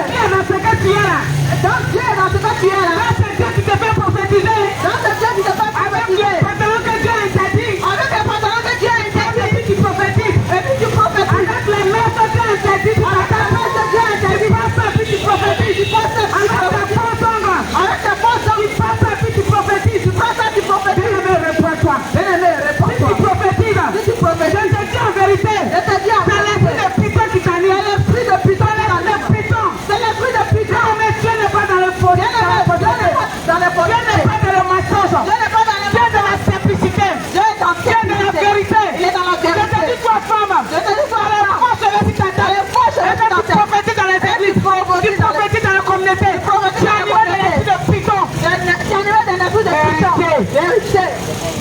Speaker 2: Qui est dans ce que tu es là?
Speaker 1: Donc Dieu est dans ce que tu es là.
Speaker 2: Là, c'est Dieu qui te fait prophétiser.
Speaker 1: Dans ce Dieu qui te fait
Speaker 2: Avec
Speaker 1: prophétiser.
Speaker 2: les pantalons que Dieu a interdit.
Speaker 1: Avec les pantalons que Dieu a
Speaker 2: Et
Speaker 1: interdit.
Speaker 2: puis tu prophétises.
Speaker 1: Et puis tu prophétises.
Speaker 2: Avec les mains que Dieu a interdit. Tu
Speaker 1: Avec les mains que Dieu a interdit.
Speaker 2: Tu passes ça, puis tu prophétises.
Speaker 1: Tu passes ça, puis tu
Speaker 2: Avec tes
Speaker 1: prophétises.
Speaker 2: faux ongles.
Speaker 1: Avec tes faux
Speaker 2: Tu
Speaker 1: ongles.
Speaker 2: passes ça, puis tu prophétises.
Speaker 1: Tu passes ça, tu prophétises.
Speaker 2: Bien-aimé, réponds-toi.
Speaker 1: Bien-aimé,
Speaker 2: Si
Speaker 1: réponds-toi.
Speaker 2: tu prophétises,
Speaker 1: Si tu prophétises.
Speaker 2: je te dis en vérité,
Speaker 1: Je te dis en
Speaker 2: c'est l'esprit
Speaker 1: vérité.
Speaker 2: de python qui t'anime.
Speaker 1: C'est l'esprit de python qui
Speaker 2: C'est l'esprit de
Speaker 1: t'anime.
Speaker 2: python.
Speaker 1: C'est l'esprit de python.
Speaker 2: Non, mais Dieu n'est pas dans le faux.
Speaker 1: Dieu n'est pas dans les
Speaker 2: Dieu n'est pas dans le mensonge.
Speaker 1: Dieu n'est pas dans les
Speaker 2: Dieu est dans la simplicité.
Speaker 1: Dieu est dans
Speaker 2: Dieu est dans la vérité.
Speaker 1: Il est dans la
Speaker 2: Je te
Speaker 1: vérité.
Speaker 2: dis, toi, femme,
Speaker 1: Je te dis, toi,
Speaker 2: les
Speaker 1: femme.
Speaker 2: faux cheveux sur ta tête.
Speaker 1: Les faux cheveux
Speaker 2: Et
Speaker 1: sur ta
Speaker 2: tu
Speaker 1: tête.
Speaker 2: prophétises dans les églises. Tu
Speaker 1: prophétises dans les-
Speaker 2: prophétises dans la communauté. Tu
Speaker 1: prophétises dans la
Speaker 2: animes de l'esprit de python.
Speaker 1: Tu es animé d'un esprit de python.
Speaker 2: Vérité.
Speaker 1: Vérité.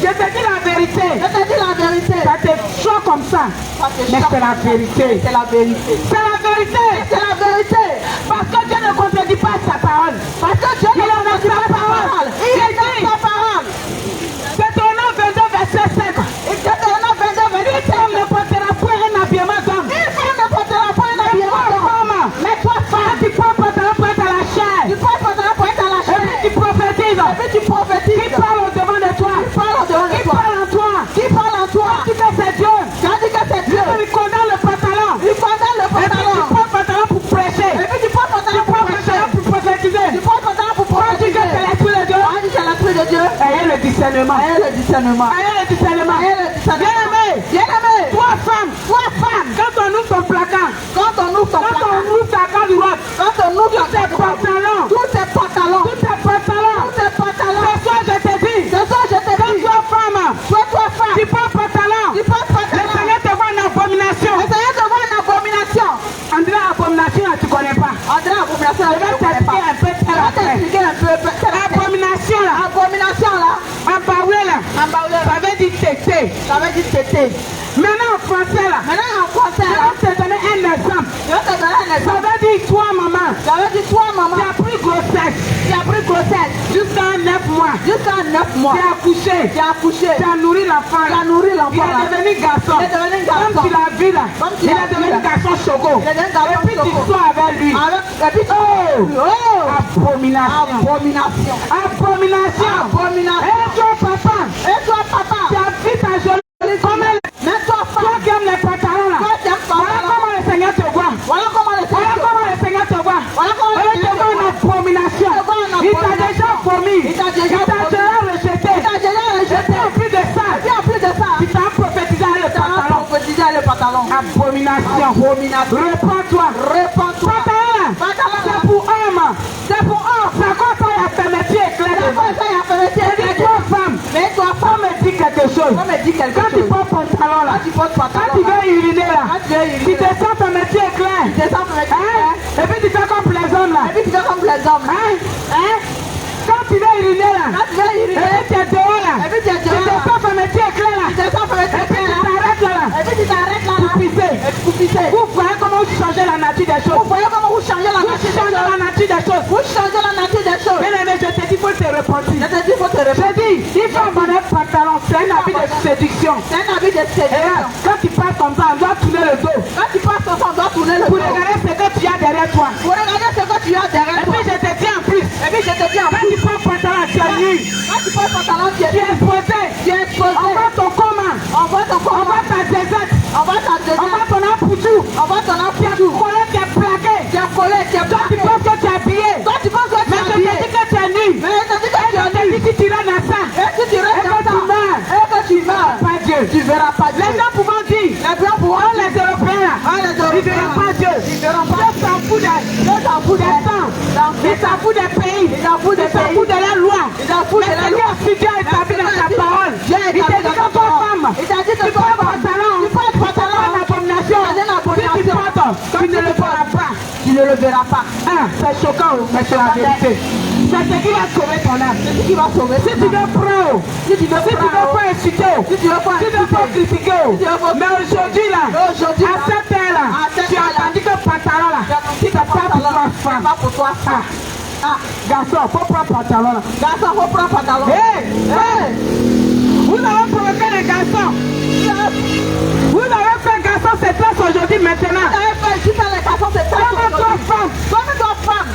Speaker 2: Je te dis la vérité.
Speaker 1: Je te dis la vérité.
Speaker 2: Ça te choque comme ça.
Speaker 1: Ça te
Speaker 2: Mais
Speaker 1: choque.
Speaker 2: c'est la vérité.
Speaker 1: C'est la vérité.
Speaker 2: C'est la vérité.
Speaker 1: C'est la vérité.
Speaker 2: Parce que Dieu ne contredit pas sa parole.
Speaker 1: Parce que Dieu
Speaker 2: Il
Speaker 1: ne
Speaker 2: en a
Speaker 1: contredit
Speaker 2: sa
Speaker 1: pas sa
Speaker 2: parole.
Speaker 1: parole. Il est dans sa parole.
Speaker 2: Deutéronome 22, verset 5.
Speaker 1: Et Deutéronome 22, verset
Speaker 2: Une femme ne portera point un habillement d'homme.
Speaker 1: Une femme ne portera pas un
Speaker 2: Mais
Speaker 1: habillement
Speaker 2: toi,
Speaker 1: d'homme.
Speaker 2: femme,
Speaker 1: Mais toi, femme,
Speaker 2: tu prends un pantalon pour être à la chair.
Speaker 1: tu portes pantalon pour être à la
Speaker 2: Et puis
Speaker 1: chair.
Speaker 2: tu prophétises.
Speaker 1: Et puis tu
Speaker 2: Qui
Speaker 1: prophétises.
Speaker 2: parle au devant de toi?
Speaker 1: Qui parle au devant de
Speaker 2: Qui
Speaker 1: toi?
Speaker 2: parle en toi?
Speaker 1: Qui parle en toi?
Speaker 2: Tu que c'est Dieu.
Speaker 1: Tu as dit que c'est Dieu.
Speaker 2: Tu lui condamnes le pantalon.
Speaker 1: Tu condamnes le
Speaker 2: Et puis tu
Speaker 1: pantalon.
Speaker 2: prends le pantalon pour prêcher.
Speaker 1: Et puis tu portes
Speaker 2: Tu
Speaker 1: pantalon pour
Speaker 2: prends le
Speaker 1: prêcher.
Speaker 2: pantalon pour prophétiser.
Speaker 1: Tu portes pantalon pour
Speaker 2: Tu dis que
Speaker 1: prophétiser.
Speaker 2: c'est l'esprit de Dieu.
Speaker 1: On dit que c'est l'esprit de Dieu.
Speaker 2: Ayez le discernement.
Speaker 1: Ayez le discernement.
Speaker 2: Ayez le discernement.
Speaker 1: Ayez le discernement.
Speaker 2: Bien-aimé.
Speaker 1: Bien-aimé.
Speaker 2: Toi, femme.
Speaker 1: Toi, femme,
Speaker 2: Quand on ouvre ton placard.
Speaker 1: quand on ouvre ton
Speaker 2: Quand
Speaker 1: placard,
Speaker 2: on ouvre ta garde-robe.
Speaker 1: quand on ouvre
Speaker 2: Tous tes pantalons.
Speaker 1: tous tes pantalons,
Speaker 2: Tous tes pantalons.
Speaker 1: tous tes pantalons,
Speaker 2: Ce soir, je te dis.
Speaker 1: ce soir je te
Speaker 2: Quand
Speaker 1: dis,
Speaker 2: toi, femme,
Speaker 1: toi, femme,
Speaker 2: tu prends pantalon.
Speaker 1: tu portes
Speaker 2: Le
Speaker 1: pantalon.
Speaker 2: Seigneur te voit une abomination.
Speaker 1: Le Seigneur te voit une abomination.
Speaker 2: André, abomination, là, tu connais pas.
Speaker 1: André, abomination,
Speaker 2: Je vais t'expliquer un peu
Speaker 1: Je
Speaker 2: terre
Speaker 1: vais
Speaker 2: après.
Speaker 1: t'expliquer un peu.
Speaker 2: Abomination, là.
Speaker 1: Abomination là,
Speaker 2: En baoulé, là.
Speaker 1: en baoulé,
Speaker 2: Ça veut dire tété.
Speaker 1: ça veut dire tété.
Speaker 2: Maintenant, en français, là.
Speaker 1: Maintenant en français
Speaker 2: Je
Speaker 1: là,
Speaker 2: vais te donner un exemple.
Speaker 1: je vais te donner un
Speaker 2: Ça
Speaker 1: exemple.
Speaker 2: veut dire, toi, maman,
Speaker 1: Ça veut dire toi, maman,
Speaker 2: tu as pris grossesse
Speaker 1: tu as pris grossesse
Speaker 2: jusqu'à 9 mois.
Speaker 1: jusqu'à 9 mois.
Speaker 2: Tu as accouché.
Speaker 1: Tu as accouché.
Speaker 2: Tu as nourri l'enfant.
Speaker 1: Tu as nourri
Speaker 2: Il
Speaker 1: l'enfant là.
Speaker 2: est devenu garçon.
Speaker 1: Il est devenu garçon.
Speaker 2: Comme tu l'as vu là.
Speaker 1: Comme tu
Speaker 2: Il
Speaker 1: l'as
Speaker 2: est
Speaker 1: vu
Speaker 2: devenu
Speaker 1: là.
Speaker 2: garçon choco.
Speaker 1: Il est devenu garçon
Speaker 2: Et puis tu
Speaker 1: choco.
Speaker 2: sors avec lui.
Speaker 1: Et puis, oh,
Speaker 2: Abomination.
Speaker 1: abomination.
Speaker 2: Abomination.
Speaker 1: Abomination.
Speaker 2: Et toi, papa,
Speaker 1: Et toi, papa,
Speaker 2: tu as vu ta jolie comme elle.
Speaker 1: mais toi,
Speaker 2: Toi
Speaker 1: femme,
Speaker 2: qui aimes les pantalons là.
Speaker 1: toi qui aimes
Speaker 2: Voilà
Speaker 1: pantalon.
Speaker 2: comment le Seigneur te voit.
Speaker 1: Voilà comment le
Speaker 2: Voilà
Speaker 1: Seigneur.
Speaker 2: comment le Seigneur te voit.
Speaker 1: Voilà comment le
Speaker 2: Il te
Speaker 1: Seigneur
Speaker 2: voit une abomination.
Speaker 1: Il te voit une
Speaker 2: Il t'a
Speaker 1: abomination.
Speaker 2: déjà vomi.
Speaker 1: Il t'a déjà
Speaker 2: Il t'a
Speaker 1: vomi.
Speaker 2: déjà rejeté.
Speaker 1: Il t'a déjà
Speaker 2: Et
Speaker 1: rejeté.
Speaker 2: puis en plus de ça,
Speaker 1: Et puis en plus de ça,
Speaker 2: tu t'as prophétisé le
Speaker 1: tu as
Speaker 2: pantalon.
Speaker 1: prophétisé le pantalon.
Speaker 2: Abomination.
Speaker 1: Abomination.
Speaker 2: Réponds-toi.
Speaker 1: Répands-toi.
Speaker 2: Pantalon,
Speaker 1: Pantalon,
Speaker 2: c'est pour homme.
Speaker 1: c'est pour homme.
Speaker 2: C'est comme ça, il a fait mes pieds clairs.
Speaker 1: C'est comme ça, il a fait le
Speaker 2: Et dis toi, femme,
Speaker 1: Mais toi,
Speaker 2: faut
Speaker 1: femme,
Speaker 2: me dire quelque chose.
Speaker 1: on me dit quelque
Speaker 2: Quand tu
Speaker 1: chose.
Speaker 2: portes pantalon là,
Speaker 1: Quand tu portes
Speaker 2: quand
Speaker 1: pantalon,
Speaker 2: tu veux uriner là,
Speaker 1: quand tu veux uriner,
Speaker 2: tu descends ton métier clair.
Speaker 1: tu descends pour le
Speaker 2: Hein? Et puis tu fais comme les hommes là.
Speaker 1: Et puis tu fais comme les hommes.
Speaker 2: Hein? Hein? Quand tu veux uriner là,
Speaker 1: Quand tu veux
Speaker 2: et
Speaker 1: uriner,
Speaker 2: puis tu es dehors là,
Speaker 1: et puis tu es
Speaker 2: tu
Speaker 1: dehors là,
Speaker 2: descends ton métier clair là.
Speaker 1: tu descends pour le
Speaker 2: Et puis tu t'arrêtes là.
Speaker 1: Et puis tu t'arrêtes là,
Speaker 2: Pour pisser.
Speaker 1: Et puis pour pisser.
Speaker 2: Vous voyez comment vous changez la nature des
Speaker 1: Vous
Speaker 2: choses.
Speaker 1: voyez comment vous changez la
Speaker 2: Vous
Speaker 1: nature
Speaker 2: changez
Speaker 1: des choses.
Speaker 2: la nature des choses.
Speaker 1: Vous changez la nature des choses.
Speaker 2: Bien aimé, je te dis, il faut te repentir.
Speaker 1: Je te dis, il faut te
Speaker 2: Je
Speaker 1: répondre.
Speaker 2: dis, il faut avoir un pantalon, c'est un habit de séduction.
Speaker 1: C'est un habit de
Speaker 2: Et là,
Speaker 1: séduction.
Speaker 2: quand tu passes comme ça, on doit tourner le dos
Speaker 1: Quand tu passes au fond, on doit tourner le
Speaker 2: pour
Speaker 1: dos.
Speaker 2: regarder ce que tu as derrière toi.
Speaker 1: Pour regarder ce que tu as derrière
Speaker 2: Et
Speaker 1: toi.
Speaker 2: puis je te dis en plus,
Speaker 1: Et puis je te dis en
Speaker 2: quand
Speaker 1: plus,
Speaker 2: tu prends pantalon, tu as nu,
Speaker 1: quand tu portes pantalon, tu
Speaker 2: tu es
Speaker 1: es
Speaker 2: exposé.
Speaker 1: exposé.
Speaker 2: On voit ton comment.
Speaker 1: On Dieu.
Speaker 2: Tu verras pas Dieu.
Speaker 1: Les gens pouvant dire,
Speaker 2: Les gens pourront
Speaker 1: oh, les Européens, ils ne verront pas Dieu.
Speaker 2: Ils verront pas
Speaker 1: Dieu s'en fout des temps. Il s'en fout des pays.
Speaker 2: Il s'en fout des
Speaker 1: Il s'en
Speaker 2: pays.
Speaker 1: fout de la loi.
Speaker 2: Il s'en fout de
Speaker 1: Mais
Speaker 2: la
Speaker 1: Seigneur,
Speaker 2: loi.
Speaker 1: si Dieu a établi dans sa parole,
Speaker 2: Dieu a
Speaker 1: il
Speaker 2: établi
Speaker 1: t'a dit
Speaker 2: dans
Speaker 1: que
Speaker 2: sa
Speaker 1: toi,
Speaker 2: parole.
Speaker 1: femme,
Speaker 2: Il t'a dit que
Speaker 1: tu
Speaker 2: toi,
Speaker 1: portes
Speaker 2: femme,
Speaker 1: pantalon.
Speaker 2: tu portes pantalon.
Speaker 1: C'est une abomination.
Speaker 2: C'est une abomination.
Speaker 1: Si tu portes, tu ne le feras pas.
Speaker 2: Tu ne le verras pas.
Speaker 1: C'est choquant, mais c'est la vérité. C'est ce qui va sauver ton âme.
Speaker 2: C'est ce qui va sauver.
Speaker 1: Si tu veux prendre,
Speaker 2: Si tu veux
Speaker 1: si tu veux pas insulter,
Speaker 2: Si tu veux pas
Speaker 1: si tu veux pas critiquer,
Speaker 2: tu veux pas
Speaker 1: mais aujourd'hui là,
Speaker 2: Aujourd'hui,
Speaker 1: à
Speaker 2: là,
Speaker 1: cette heure-là,
Speaker 2: à cette
Speaker 1: tu as
Speaker 2: heure-là,
Speaker 1: entendu que pantalon là, c'est pas pour toi femme.
Speaker 2: pas pour toi, femme.
Speaker 1: Garçon, faut prendre pantalon là.
Speaker 2: Garçon, faut prendre pantalon.
Speaker 1: Hey, vous avez provoqué les garçons. Vous avez fait garçon cette place aujourd'hui maintenant.
Speaker 2: Vous avez fait juste les garçons, c'est ça.
Speaker 1: Comme toi femme,
Speaker 2: Comme toi, femme,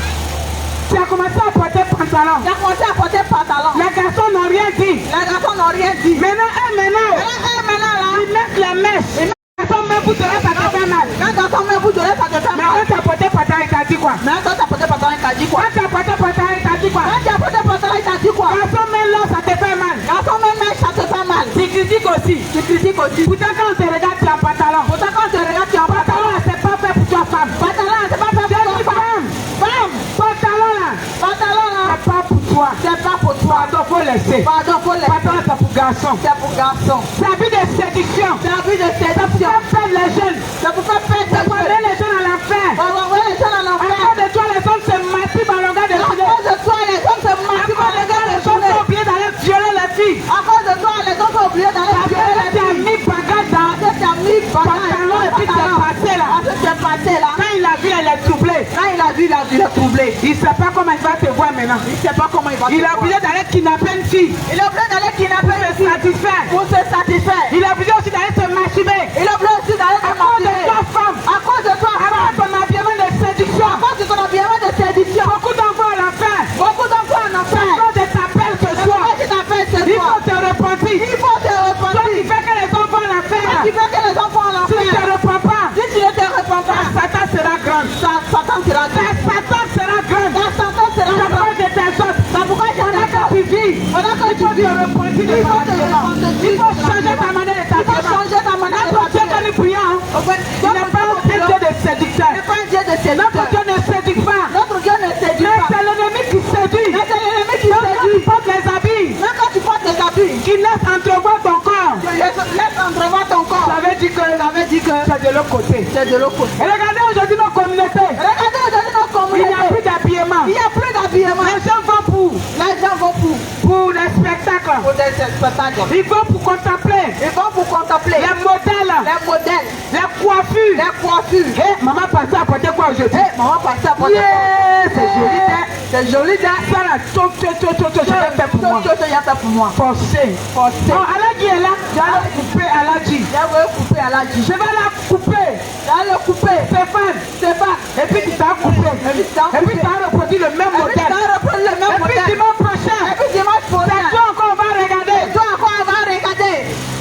Speaker 1: tu as commencé à porter pantalon.
Speaker 2: tu as commencé à porter pantalon.
Speaker 1: Les garçons n'ont rien dit.
Speaker 2: Les garçons n'ont rien dit.
Speaker 1: Maintenant,
Speaker 2: Maintenant là,
Speaker 1: ils mettent les mèches. Les garçons même vous donner ça te fait mal.
Speaker 2: quand garçon met vous donner, ça te fait
Speaker 1: Mais
Speaker 2: mal.
Speaker 1: quand tu as porté pantalon, il t'a dit quoi?
Speaker 2: Mais quand tu as porté pantalon, il t'a dit quoi?
Speaker 1: Quand tu as porté pantalon, il t'a dit quoi?
Speaker 2: Quand tu as porté pantalon, il t'a dit quoi?
Speaker 1: Garçon même là, ça te fait mal.
Speaker 2: Garçon même ça te fait mal.
Speaker 1: Tu critiques aussi.
Speaker 2: Tu critiques aussi.
Speaker 1: Pourtant quand on te regarde, tu as pantalon.
Speaker 2: Pourtant quand tu regardes, tu as
Speaker 1: Pantalon,
Speaker 2: pantalon.
Speaker 1: c'est pas fait pour toi femme.
Speaker 2: Pantalon, c'est pas fait pour toi, femme.
Speaker 1: Femme, pantalon là,
Speaker 2: Pantalon là,
Speaker 1: c'est pas pour toi.
Speaker 2: c'est pas pour toi.
Speaker 1: Pardon, faut laisser.
Speaker 2: Pardon, faut les.
Speaker 1: Pantalon, c'est pour garçon.
Speaker 2: C'est pour garçon.
Speaker 1: C'est un but de séduction.
Speaker 2: C'est un but de
Speaker 1: C'est pour
Speaker 2: séduction.
Speaker 1: faire perdre les jeunes.
Speaker 2: C'est pour faire perdre
Speaker 1: C'est pour
Speaker 2: les
Speaker 1: amener les jeunes à l'enfer.
Speaker 2: On va envoyer les gens en
Speaker 1: À
Speaker 2: enfer.
Speaker 1: cause de toi, les hommes se massivent en longueur de
Speaker 2: À
Speaker 1: journée.
Speaker 2: cause de toi, les hommes se
Speaker 1: À
Speaker 2: massivent
Speaker 1: cause
Speaker 2: en
Speaker 1: de toi,
Speaker 2: regard
Speaker 1: les
Speaker 2: de
Speaker 1: hommes
Speaker 2: journée.
Speaker 1: sont oubliés d'aller violer les filles.
Speaker 2: À cause de toi, les hommes sont oubliés d'aller
Speaker 1: Parce
Speaker 2: violer
Speaker 1: que
Speaker 2: les
Speaker 1: tu as
Speaker 2: filles.
Speaker 1: mis bagage dans
Speaker 2: Parce que tu as mis
Speaker 1: pantalon et puis tu es passé là.
Speaker 2: Parce que tu es passé là.
Speaker 1: Quand il a vu, elle est troublée.
Speaker 2: Quand il a vu, il est troublé.
Speaker 1: Il ne sait pas comment il va te voir maintenant.
Speaker 2: Il ne sait pas comment il va
Speaker 1: Il
Speaker 2: te
Speaker 1: est
Speaker 2: voir.
Speaker 1: obligé d'aller kidnapper une fille.
Speaker 2: Il est obligé d'aller kidnapper les filles
Speaker 1: Satisfaire.
Speaker 2: pour se satisfaire.
Speaker 1: Il est obligé aussi d'aller se masturber.
Speaker 2: Il est obligé aussi d'aller se
Speaker 1: À cause de
Speaker 2: masturber.
Speaker 1: toi, femme.
Speaker 2: À cause de toi,
Speaker 1: À cause de ton habillement de séduction.
Speaker 2: à cause de ton habillement de séduction.
Speaker 1: Beaucoup d'enfants à l'enfer.
Speaker 2: Beaucoup d'enfants en
Speaker 1: À
Speaker 2: enfer.
Speaker 1: cause de ta pelle ce soir.
Speaker 2: Pourquoi tu t'appelles ce
Speaker 1: Il
Speaker 2: soir?
Speaker 1: faut te repentir.
Speaker 2: Il faut te
Speaker 1: Toi qui
Speaker 2: repentir.
Speaker 1: fais que les enfants à l'enfer.
Speaker 2: Tu veux que les enfants en
Speaker 1: Si tu ne te
Speaker 2: enfer.
Speaker 1: repens pas,
Speaker 2: Si tu ne te repens pas,
Speaker 1: Satan sera grand.
Speaker 2: Satan sera grand.
Speaker 1: Satan sera grand.
Speaker 2: Satan sera
Speaker 1: C'est
Speaker 2: grand.
Speaker 1: pourquoi je t'exhorte.
Speaker 2: C'est pourquoi tu en as
Speaker 1: Pendant que tu vis,
Speaker 2: Pendant que tu vis,
Speaker 1: te repentir de
Speaker 2: il
Speaker 1: ton
Speaker 2: faut te
Speaker 1: habillement.
Speaker 2: repentir.
Speaker 1: Il faut changer ta manière de
Speaker 2: Il faut
Speaker 1: t'habiller.
Speaker 2: changer ta manière de
Speaker 1: Notre Dieu que
Speaker 2: t'habiller.
Speaker 1: nous prions, il n'est pas un Dieu de séducteur.
Speaker 2: n'est pas un Dieu de
Speaker 1: Notre
Speaker 2: séducteur.
Speaker 1: Dieu ne séduit pas.
Speaker 2: Notre Dieu ne séduit
Speaker 1: Mais
Speaker 2: pas.
Speaker 1: c'est l'ennemi qui séduit.
Speaker 2: Mais c'est l'ennemi qui
Speaker 1: Donc quand tu
Speaker 2: séduit.
Speaker 1: portes les habits
Speaker 2: Même quand tu portes des habits,
Speaker 1: qui laissent entrevoir ton corps,
Speaker 2: laisse entrevoir ton corps.
Speaker 1: ça veut dire que c'est de l'autre côté.
Speaker 2: C'est de l'autre côté.
Speaker 1: Et regardez aujourd'hui nos communautés.
Speaker 2: Regardez aujourd'hui notre
Speaker 1: Il n'y a plus
Speaker 2: communauté.
Speaker 1: d'habillement.
Speaker 2: Il n'y a plus d'habillement.
Speaker 1: Les gens vont
Speaker 2: Les gens vont
Speaker 1: pour les spectacles.
Speaker 2: pour des spectacles.
Speaker 1: Ils vont pour contempler
Speaker 2: Ils vont pour contempler
Speaker 1: les modèles,
Speaker 2: les modèles,
Speaker 1: les coiffures.
Speaker 2: les coiffures.
Speaker 1: Eh, maman passée à porter quoi aujourd'hui?
Speaker 2: Eh, maman passée à porter
Speaker 1: Yeah, c'est joli, hein?
Speaker 2: C'est joli, hein?
Speaker 1: Ça là, je l'ai fait pour moi.
Speaker 2: Il y a fait pour moi.
Speaker 1: Forcé.
Speaker 2: Forcé.
Speaker 1: Non, Aladji est là. Je vais la couper Aladji.
Speaker 2: Je vais couper à la
Speaker 1: Je vais la couper.
Speaker 2: Je vais le couper.
Speaker 1: Stéphane.
Speaker 2: Stéphane.
Speaker 1: Et puis tu t'as coupé. Et puis tu as reproduit le même
Speaker 2: Et puis tu
Speaker 1: modèle.
Speaker 2: vas reprendre le même
Speaker 1: Et puis
Speaker 2: modèle.
Speaker 1: dimanche prochain,
Speaker 2: Et puis dimanche
Speaker 1: c'est
Speaker 2: prochain.
Speaker 1: toi encore on va regarder.
Speaker 2: Toi encore, on va regarder.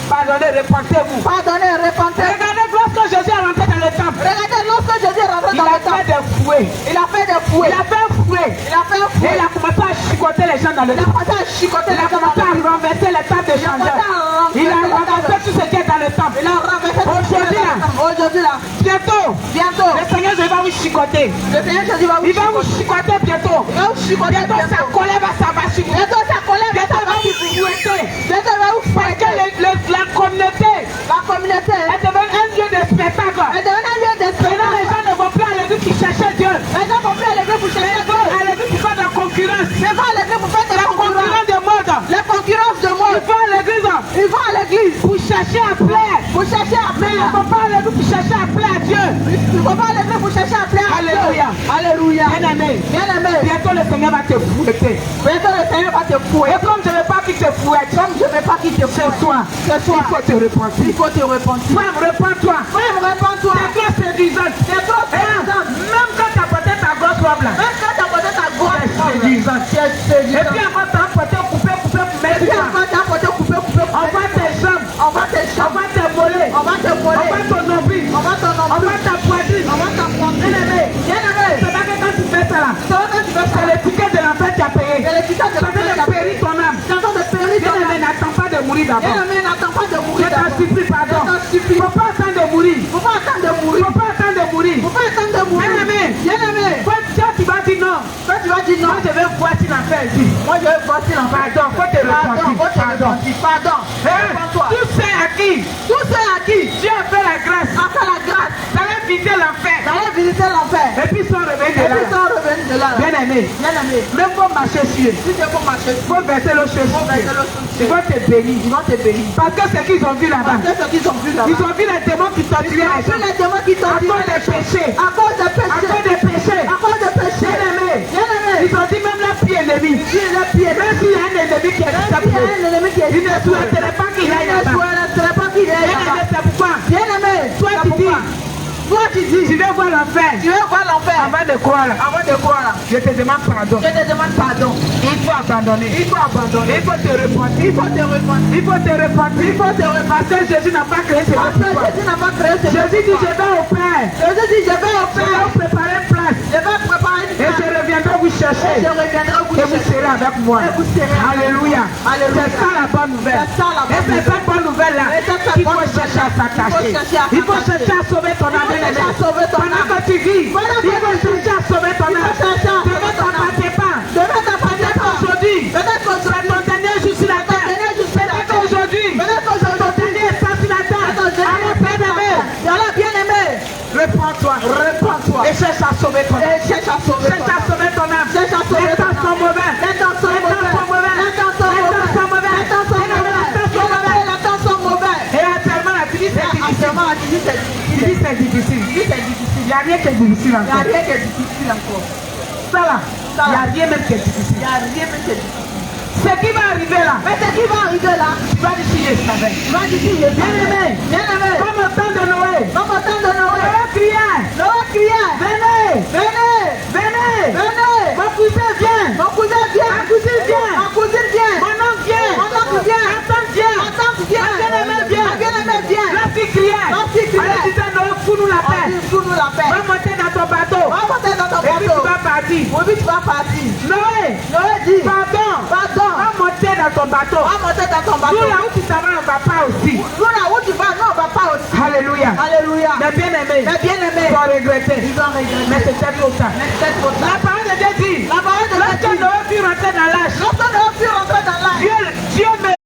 Speaker 1: Pardonnez, repentez-vous.
Speaker 2: Pardonnez, repentez.
Speaker 1: Regardez lorsque Jésus est rentré dans le temple.
Speaker 2: Regardez, lorsque Jésus est rentré
Speaker 1: Il
Speaker 2: dans le
Speaker 1: a fait
Speaker 2: temple,
Speaker 1: des fouets.
Speaker 2: il a fait des fouets.
Speaker 1: Il a fait un fouet.
Speaker 2: Il a fait un
Speaker 1: Et
Speaker 2: fouet.
Speaker 1: il a commencé à chicoter les gens dans le
Speaker 2: Il a
Speaker 1: temple.
Speaker 2: commencé à chicoter
Speaker 1: Il a
Speaker 2: les gens dans
Speaker 1: commencé
Speaker 2: le
Speaker 1: à
Speaker 2: temple.
Speaker 1: renverser les tables de changeurs. Il a renversé tout ce qui est dans le temple.
Speaker 2: Il a renversé tout
Speaker 1: Aujourd'hui là,
Speaker 2: Aujourd'hui là,
Speaker 1: bientôt,
Speaker 2: bientôt,
Speaker 1: le Seigneur Jésus va vous chicoter.
Speaker 2: le Seigneur Jésus va vous
Speaker 1: Il va vous
Speaker 2: chicoter.
Speaker 1: chicoter bientôt.
Speaker 2: Il va vous chicoter
Speaker 1: Bientôt sa
Speaker 2: bientôt.
Speaker 1: colère va s'abattre sur vous.
Speaker 2: Bientôt sa colère va
Speaker 1: Bientôt il va
Speaker 2: s'abattre
Speaker 1: vous
Speaker 2: sur vous.
Speaker 1: fouetter.
Speaker 2: Bientôt il va vous
Speaker 1: Parce que
Speaker 2: fouetter.
Speaker 1: la communauté
Speaker 2: La communauté
Speaker 1: est devenue un lieu de spectacle.
Speaker 2: est devenue un lieu de
Speaker 1: Maintenant les
Speaker 2: spectacle.
Speaker 1: gens ne vont plus à l'église qui cherchaient Dieu.
Speaker 2: Les gens vont plus à l'église pour chercher Dieu.
Speaker 1: À l'église pour faire de la concurrence.
Speaker 2: Ils vont à l'église pour faire de
Speaker 1: La
Speaker 2: la concurrence.
Speaker 1: concurrence de mode.
Speaker 2: Les concurrences de
Speaker 1: Ils
Speaker 2: mode.
Speaker 1: vont à l'église
Speaker 2: Ils vont à l'église
Speaker 1: pour chercher à plaire.
Speaker 2: pour chercher à
Speaker 1: Mais ils ne
Speaker 2: plaire.
Speaker 1: vont pas à l'église pour chercher à plaire à Dieu.
Speaker 2: Ils vont pas à l'église pour chercher à plaire à Dieu.
Speaker 1: Alléluia.
Speaker 2: Alléluia.
Speaker 1: Bien aimé.
Speaker 2: Bien aimé.
Speaker 1: Bientôt le Seigneur va te fouetter.
Speaker 2: Bientôt le Seigneur va te
Speaker 1: Et
Speaker 2: fouetter.
Speaker 1: comme je ne veux pas qu'il te fouette,
Speaker 2: Comme je ne veux pas qu'il te
Speaker 1: ce
Speaker 2: fouette.
Speaker 1: soir,
Speaker 2: Ce soir,
Speaker 1: il faut te repentir.
Speaker 2: il faut te repentir.
Speaker 1: Femme, repens-toi.
Speaker 2: Frère, réponds-toi.
Speaker 1: C'est trop séduisant.
Speaker 2: C'est trop séduisant.
Speaker 1: Même quand tu as porté ta grosse robe là,
Speaker 2: Même quand tu as porté ta grosse
Speaker 1: c'est
Speaker 2: robe,
Speaker 1: séduisant.
Speaker 2: c'est
Speaker 1: Et
Speaker 2: séduisant.
Speaker 1: puis encore, tu as porté coupé pour
Speaker 2: Et
Speaker 1: mettre
Speaker 2: puis
Speaker 1: ça.
Speaker 2: encore, tu as porté coupé.
Speaker 1: On voit tes jambes,
Speaker 2: On va te
Speaker 1: on
Speaker 2: chambre.
Speaker 1: voit tes mollets,
Speaker 2: On va te
Speaker 1: on
Speaker 2: voler.
Speaker 1: voit ton nombril,
Speaker 2: On va t'en
Speaker 1: on
Speaker 2: emmener.
Speaker 1: voit ta poitrine.
Speaker 2: On va t'en
Speaker 1: Bien aimé,
Speaker 2: Bien aimé.
Speaker 1: c'est pas que quand tu fais ça là,
Speaker 2: C'est vrai que tu veux
Speaker 1: c'est
Speaker 2: faire
Speaker 1: le ticket de l'enfer que tu as payé.
Speaker 2: Et les tickets de
Speaker 1: Ça
Speaker 2: la
Speaker 1: vient de périr ton âme.
Speaker 2: C'est en train de périr
Speaker 1: Bien
Speaker 2: ton
Speaker 1: aimé,
Speaker 2: âme.
Speaker 1: n'attends pas de mourir
Speaker 2: Bien
Speaker 1: d'abord.
Speaker 2: aimé, n'attends pas de
Speaker 1: Je
Speaker 2: mourir d'abord.
Speaker 1: supplie, pardon.
Speaker 2: Je t'en supplie.
Speaker 1: Faut pas attendre de mourir.
Speaker 2: Faut pas attendre de mourir.
Speaker 1: Faut pas attendre de mourir.
Speaker 2: Faut pas attendre de mourir.
Speaker 1: Bien-aimé.
Speaker 2: Bien-aimé.
Speaker 1: Toi, tu vas dire non.
Speaker 2: Toi, tu vas dire non.
Speaker 1: Moi, je vais voir si l'enfer ici.
Speaker 2: Moi, je vais voir si l'enfer.
Speaker 1: Pardon, faut te repentir.
Speaker 2: Pardon. Réponds-toi.
Speaker 1: Tous ceux à qui
Speaker 2: Tous ceux à qui
Speaker 1: Dieu a fait la grâce,
Speaker 2: a fait la grâce
Speaker 1: d'aller visiter l'enfer.
Speaker 2: d'aller visiter l'enfer.
Speaker 1: Et puis ils sont revenus de
Speaker 2: Et
Speaker 1: là.
Speaker 2: puis sont revenus de là.
Speaker 1: Bien-aimé.
Speaker 2: Bien-aimé.
Speaker 1: Même pour marcher sur eux.
Speaker 2: Si tu faut marcher,
Speaker 1: Il faut verser l'eau chez
Speaker 2: faut verser
Speaker 1: eux.
Speaker 2: le sous.
Speaker 1: Ils vont te bénir.
Speaker 2: Ils vont te bénir.
Speaker 1: Parce que ce qu'ils ont vu là-bas,
Speaker 2: Parce que ce qu'ils ont vu là-bas.
Speaker 1: ils ont vu les démons qui
Speaker 2: Ils
Speaker 1: torturaient
Speaker 2: ont
Speaker 1: les
Speaker 2: vu
Speaker 1: gens.
Speaker 2: les démons qui
Speaker 1: À
Speaker 2: t'ont
Speaker 1: cause des péchés.
Speaker 2: À cause des
Speaker 1: À
Speaker 2: péchés.
Speaker 1: cause des péchés.
Speaker 2: À cause des péchés.
Speaker 1: Bien-aimé.
Speaker 2: Bien-aimé.
Speaker 1: Ils ont dit même leur pied ennemi.
Speaker 2: Si le pied.
Speaker 1: Même s'il y a un ennemi qui est
Speaker 2: Même s'il y a un ennemi qui est
Speaker 1: il ne souhaiterait pas qu'il aille
Speaker 2: il ne
Speaker 1: là-bas.
Speaker 2: souhaiterait pas qu'il aille
Speaker 1: Bien-aimé,
Speaker 2: là-bas.
Speaker 1: c'est pourquoi
Speaker 2: Bien-aimé.
Speaker 1: toi
Speaker 2: c'est
Speaker 1: tu dis,
Speaker 2: pourquoi. Toi tu dis,
Speaker 1: tu veux voir l'enfer.
Speaker 2: tu veux voir l'enfer.
Speaker 1: Avant de croire,
Speaker 2: Avant de croire,
Speaker 1: je te demande pardon.
Speaker 2: je te demande pardon.
Speaker 1: Il faut abandonner.
Speaker 2: Il faut abandonner.
Speaker 1: Il faut te repentir.
Speaker 2: Il faut te repentir.
Speaker 1: Il faut te repentir.
Speaker 2: Il faut te repentir.
Speaker 1: Parce que Jésus n'a pas créé ce
Speaker 2: Parce que
Speaker 1: pourquoi.
Speaker 2: Jésus n'a pas créé ce
Speaker 1: Jésus dit, je vais au Père.
Speaker 2: Jésus dit, je vais au
Speaker 1: Je vais
Speaker 2: Père.
Speaker 1: vous préparer une place.
Speaker 2: Je vais préparer une
Speaker 1: Et
Speaker 2: place.
Speaker 1: je reviendrai vous chercher.
Speaker 2: Et je reviendrai vous
Speaker 1: Et vous
Speaker 2: chercher.
Speaker 1: serez avec moi.
Speaker 2: Et vous serez avec moi.
Speaker 1: Alléluia.
Speaker 2: Alléluia.
Speaker 1: C'est ça la bonne nouvelle.
Speaker 2: C'est ça la bonne
Speaker 1: Et c'est cette bonne nouvelle-là
Speaker 2: Et c'est cette
Speaker 1: qu'il
Speaker 2: bonne
Speaker 1: faut
Speaker 2: nouvelle-là
Speaker 1: chercher à s'attacher.
Speaker 2: qu'il faut chercher à
Speaker 1: Il faut chercher à sauver ton âme.
Speaker 2: Il faut chercher à sauver ton
Speaker 1: Pendant
Speaker 2: âme.
Speaker 1: que tu vis,
Speaker 2: Pendant que
Speaker 1: il faut
Speaker 2: tu vis.
Speaker 1: chercher à sauver ton
Speaker 2: Il faut
Speaker 1: âme.
Speaker 2: chercher à sauver
Speaker 1: Ne
Speaker 2: ton âme.
Speaker 1: t'empêchez pas.
Speaker 2: Demain, t'appartient
Speaker 1: Peut-être
Speaker 2: pas.
Speaker 1: aujourd'hui,
Speaker 2: Peut-être
Speaker 1: c'est
Speaker 2: qu'aujourd'hui,
Speaker 1: ton dernier jour sur la terre.
Speaker 2: dernier jour sur la
Speaker 1: Peut-être
Speaker 2: terre.
Speaker 1: qu'aujourd'hui,
Speaker 2: Peut-être
Speaker 1: ton
Speaker 2: qu'aujourd'hui,
Speaker 1: dernier instant sur la terre. Alors, bien-aimé,
Speaker 2: alors bien-aimé,
Speaker 1: reprends-toi.
Speaker 2: répands-toi.
Speaker 1: Et cherche à sauver ton âme.
Speaker 2: Et cherche à sauver
Speaker 1: Cherche à sauver ton âme.
Speaker 2: Cherche à sauver
Speaker 1: Les
Speaker 2: ton
Speaker 1: temps
Speaker 2: âme.
Speaker 1: sont mauvais.
Speaker 2: Les temps sont
Speaker 1: Les temps
Speaker 2: mauvais.
Speaker 1: sont mauvais.
Speaker 2: Les temps sont
Speaker 1: Les temps
Speaker 2: mauvais.
Speaker 1: sont mauvais.
Speaker 2: Les temps sont
Speaker 1: Les
Speaker 2: mauvais.
Speaker 1: temps sont mauvais.
Speaker 2: Les temps sont mauvais.
Speaker 1: Et actuellement, la vie, c'est difficile.
Speaker 2: Actuellement, tu dis c'est
Speaker 1: Tu dis c'est difficile.
Speaker 2: c'est difficile.
Speaker 1: Il n'y a rien qui est difficile
Speaker 2: Il n'y a
Speaker 1: encore.
Speaker 2: rien qui est difficile encore.
Speaker 1: Ça là, il n'y a rien même qui est difficile.
Speaker 2: Il n'y a rien même qui est difficile.
Speaker 1: Ce qui va arriver là,
Speaker 2: Mais ce qui va arriver là,
Speaker 1: tu vas dire si je savais.
Speaker 2: tu vas dire, je
Speaker 1: Bien-aimé,
Speaker 2: bien-aimé,
Speaker 1: comme au temps de Noé,
Speaker 2: comme au temps de Noé,
Speaker 1: Noé criait,
Speaker 2: Noé criait,
Speaker 1: venez,
Speaker 2: venez,
Speaker 1: venez,
Speaker 2: venez,
Speaker 1: mon cousin vient,
Speaker 2: mon cousin vient,
Speaker 1: ma cousine vient,
Speaker 2: ma cousine vient,
Speaker 1: mon oncle vient,
Speaker 2: mon oncle vient,
Speaker 1: ma tante vient,
Speaker 2: ma tante vient,
Speaker 1: ma bien-aimée vient,
Speaker 2: ma bien-aimée vient.
Speaker 1: lorsqu'il criait,
Speaker 2: Lorsqu'il criait,
Speaker 1: alors disait Noé, fous-nous la
Speaker 2: On
Speaker 1: paix,
Speaker 2: dit, fous-nous la paix.
Speaker 1: va monter dans ton bateau,
Speaker 2: Va monter dans ton
Speaker 1: et puis tu
Speaker 2: bateau.
Speaker 1: vas partir.
Speaker 2: Oui, puis tu vas partir.
Speaker 1: Noé,
Speaker 2: Noé dit,
Speaker 1: pardon,
Speaker 2: pardon,
Speaker 1: va monter dans ton bateau.
Speaker 2: va monter dans ton
Speaker 1: Nous
Speaker 2: bateau.
Speaker 1: là où tu t'en vas, on va pas aussi.
Speaker 2: Nous là où tu vas, nous on va pas aussi.
Speaker 1: Alléluia.
Speaker 2: Alléluia.
Speaker 1: Mais bien aimé,
Speaker 2: Mais bien aimé,
Speaker 1: ils vont regretter.
Speaker 2: ils vont regretter.
Speaker 1: Mais c'était trop tard.
Speaker 2: Mais c'est trop
Speaker 1: La
Speaker 2: tard.
Speaker 1: parole de Dieu dit,
Speaker 2: La parole de
Speaker 1: lorsque
Speaker 2: Dieu dit,
Speaker 1: Noé fut rentré dans l'âge,
Speaker 2: lorsque Noé fut rentré dans l'âge,
Speaker 1: Dieu même